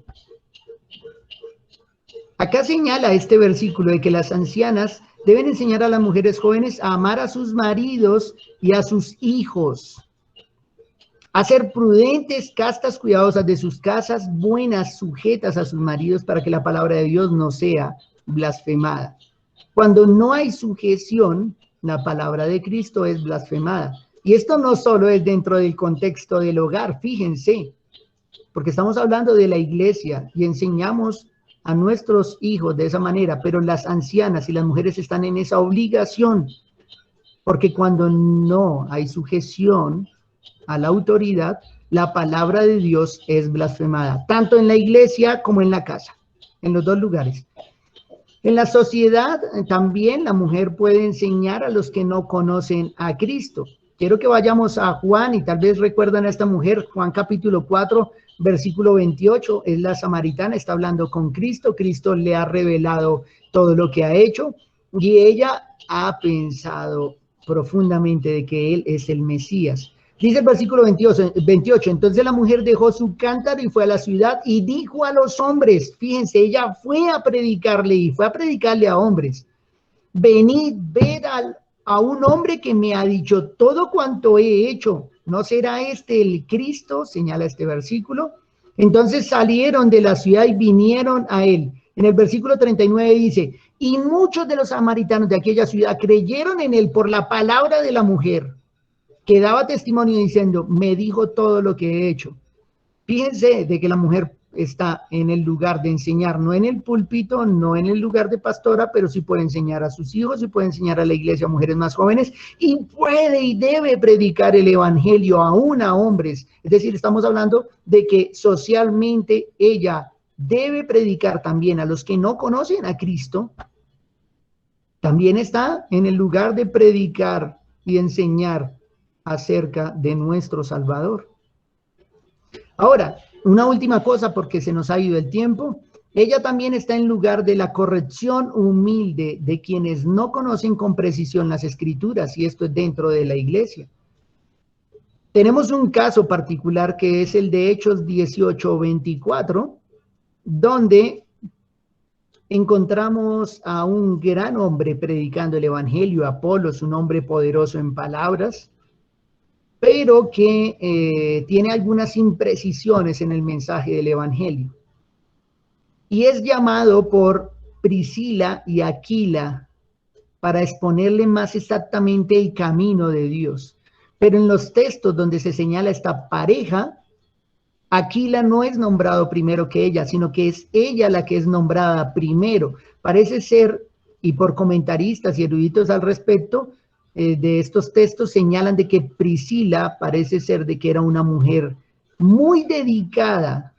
Acá señala este versículo de que las ancianas deben enseñar a las mujeres jóvenes a amar a sus maridos y a sus hijos, a ser prudentes, castas, cuidadosas de sus casas, buenas, sujetas a sus maridos, para que la palabra de Dios no sea blasfemada. Cuando no hay sujeción, la palabra de Cristo es blasfemada. Y esto no solo es dentro del contexto del hogar, fíjense, porque estamos hablando de la iglesia y enseñamos a nuestros hijos de esa manera, pero las ancianas y las mujeres están en esa obligación, porque cuando no hay sujeción a la autoridad, la palabra de Dios es blasfemada, tanto en la iglesia como en la casa, en los dos lugares. En la sociedad también la mujer puede enseñar a los que no conocen a Cristo. Quiero que vayamos a Juan, y tal vez recuerdan a esta mujer, Juan capítulo 4, versículo 28, es la samaritana, está hablando con Cristo, Cristo le ha revelado todo lo que ha hecho, y ella ha pensado profundamente de que él es el Mesías. Dice el versículo 28, entonces la mujer dejó su cántaro y fue a la ciudad y dijo a los hombres, fíjense, ella fue a predicarle y fue a predicarle a hombres, venid, ved a un hombre que me ha dicho todo cuanto he hecho, ¿no será este el Cristo? Señala este versículo. Entonces salieron de la ciudad y vinieron a él. En el versículo 39 dice, y muchos de los samaritanos de aquella ciudad creyeron en él por la palabra de la mujer, que daba testimonio diciendo, me dijo todo lo que he hecho. Fíjense de que la mujer está en el lugar de enseñar, no en el púlpito, no en el lugar de pastora, pero sí puede enseñar a sus hijos, sí puede enseñar a la iglesia a mujeres más jóvenes, y puede y debe predicar el evangelio aún a hombres. Es decir, estamos hablando de que socialmente ella debe predicar también a los que no conocen a Cristo. También está en el lugar de predicar y enseñar acerca de nuestro Salvador. Ahora, una última cosa porque se nos ha ido el tiempo. Ella también está en lugar de la corrección humilde de quienes no conocen con precisión las Escrituras, y esto es dentro de la iglesia. Tenemos un caso particular que es el de Hechos 18:24, donde encontramos a un gran hombre predicando el Evangelio, Apolos, un hombre poderoso en palabras, pero que tiene algunas imprecisiones en el mensaje del Evangelio. Y es llamado por Priscila y Aquila para exponerle más exactamente el camino de Dios. Pero en los textos donde se señala esta pareja, Aquila no es nombrado primero que ella, sino que es ella la que es nombrada primero. Parece ser, y por comentaristas y eruditos al respecto, de estos textos señalan de que Priscila parece ser de que era una mujer muy dedicada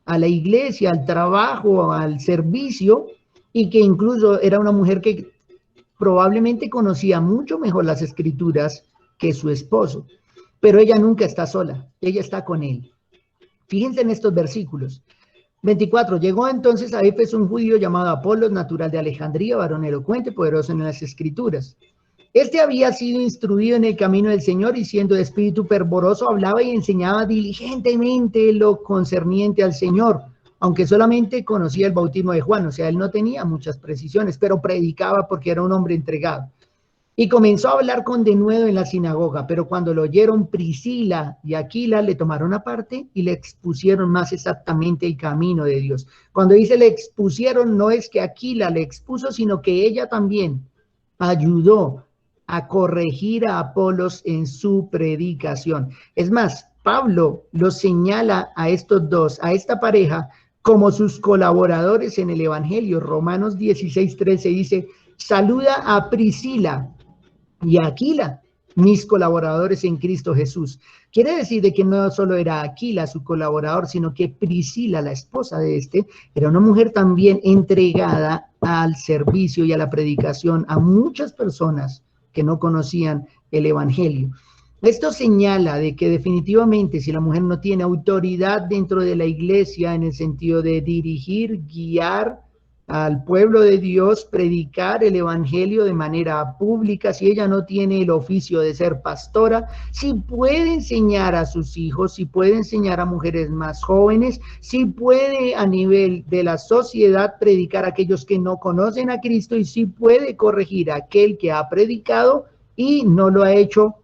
a la iglesia, al trabajo, al servicio, y que incluso era una mujer que probablemente conocía mucho mejor las Escrituras que su esposo. Pero ella nunca está sola, ella está con él. Fíjense en estos versículos. 24. Llegó entonces a Éfeso un judío llamado Apolos, natural de Alejandría, varón elocuente, poderoso en las Escrituras. Este había sido instruido en el camino del Señor y siendo de espíritu fervoroso hablaba y enseñaba diligentemente lo concerniente al Señor, aunque solamente conocía el bautismo de Juan, o sea, él no tenía muchas precisiones, pero predicaba porque era un hombre entregado. Y comenzó a hablar con denuedo en la sinagoga, pero cuando lo oyeron Priscila y Aquila le tomaron aparte y le expusieron más exactamente el camino de Dios. Cuando dice le expusieron, no es que Aquila le expuso, sino que ella también ayudó a corregir a Apolos en su predicación. Es más, Pablo los señala a estos dos, a esta pareja, como sus colaboradores en el Evangelio. Romanos 16:13 dice, saluda a Priscila y Aquila, mis colaboradores en Cristo Jesús. Quiere decir de que no solo era Aquila su colaborador, sino que Priscila, la esposa de este, era una mujer también entregada al servicio y a la predicación a muchas personas que no conocían el Evangelio. Esto señala de que definitivamente si la mujer no tiene autoridad dentro de la iglesia en el sentido de dirigir, guiar al pueblo de Dios, predicar el evangelio de manera pública, si ella no tiene el oficio de ser pastora, si puede enseñar a sus hijos, si puede enseñar a mujeres más jóvenes, si puede a nivel de la sociedad predicar a aquellos que no conocen a Cristo y si puede corregir a aquel que ha predicado y no lo ha hecho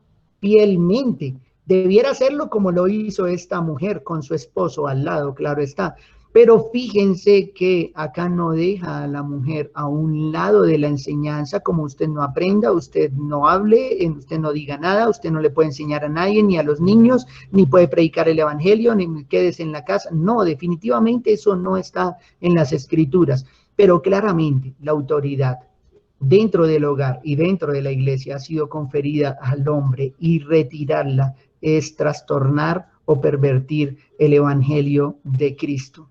fielmente. Debiera hacerlo como lo hizo esta mujer con su esposo al lado, claro está. Pero fíjense que acá no deja a la mujer a un lado de la enseñanza, como usted no aprenda, usted no hable, usted no diga nada, usted no le puede enseñar a nadie, ni a los niños, ni puede predicar el evangelio, ni quédese en la casa. No, definitivamente eso no está en las escrituras, pero claramente la autoridad dentro del hogar y dentro de la iglesia ha sido conferida al hombre y retirarla es trastornar o pervertir el evangelio de Cristo.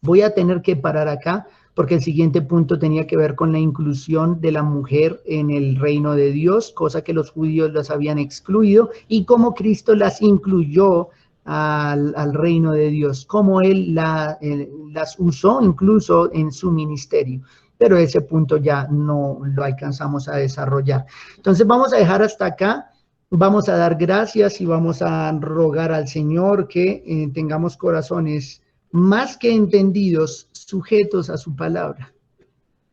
Voy a tener que parar acá porque el siguiente punto tenía que ver con la inclusión de la mujer en el reino de Dios, cosa que los judíos las habían excluido, y cómo Cristo las incluyó al reino de Dios, cómo Él las usó incluso en su ministerio. Pero ese punto ya no lo alcanzamos a desarrollar. Entonces vamos a dejar hasta acá. Vamos a dar gracias y vamos a rogar al Señor que tengamos corazones más que entendidos, sujetos a su palabra.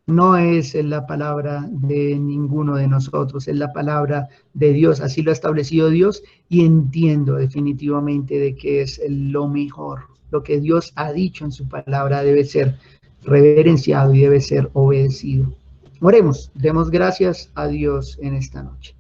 No es la palabra de ninguno de nosotros, es la palabra de Dios, así lo ha establecido Dios y entiendo definitivamente de que es lo mejor. Lo que Dios ha dicho en su palabra debe ser reverenciado y debe ser obedecido. Oremos, demos gracias a Dios en esta noche.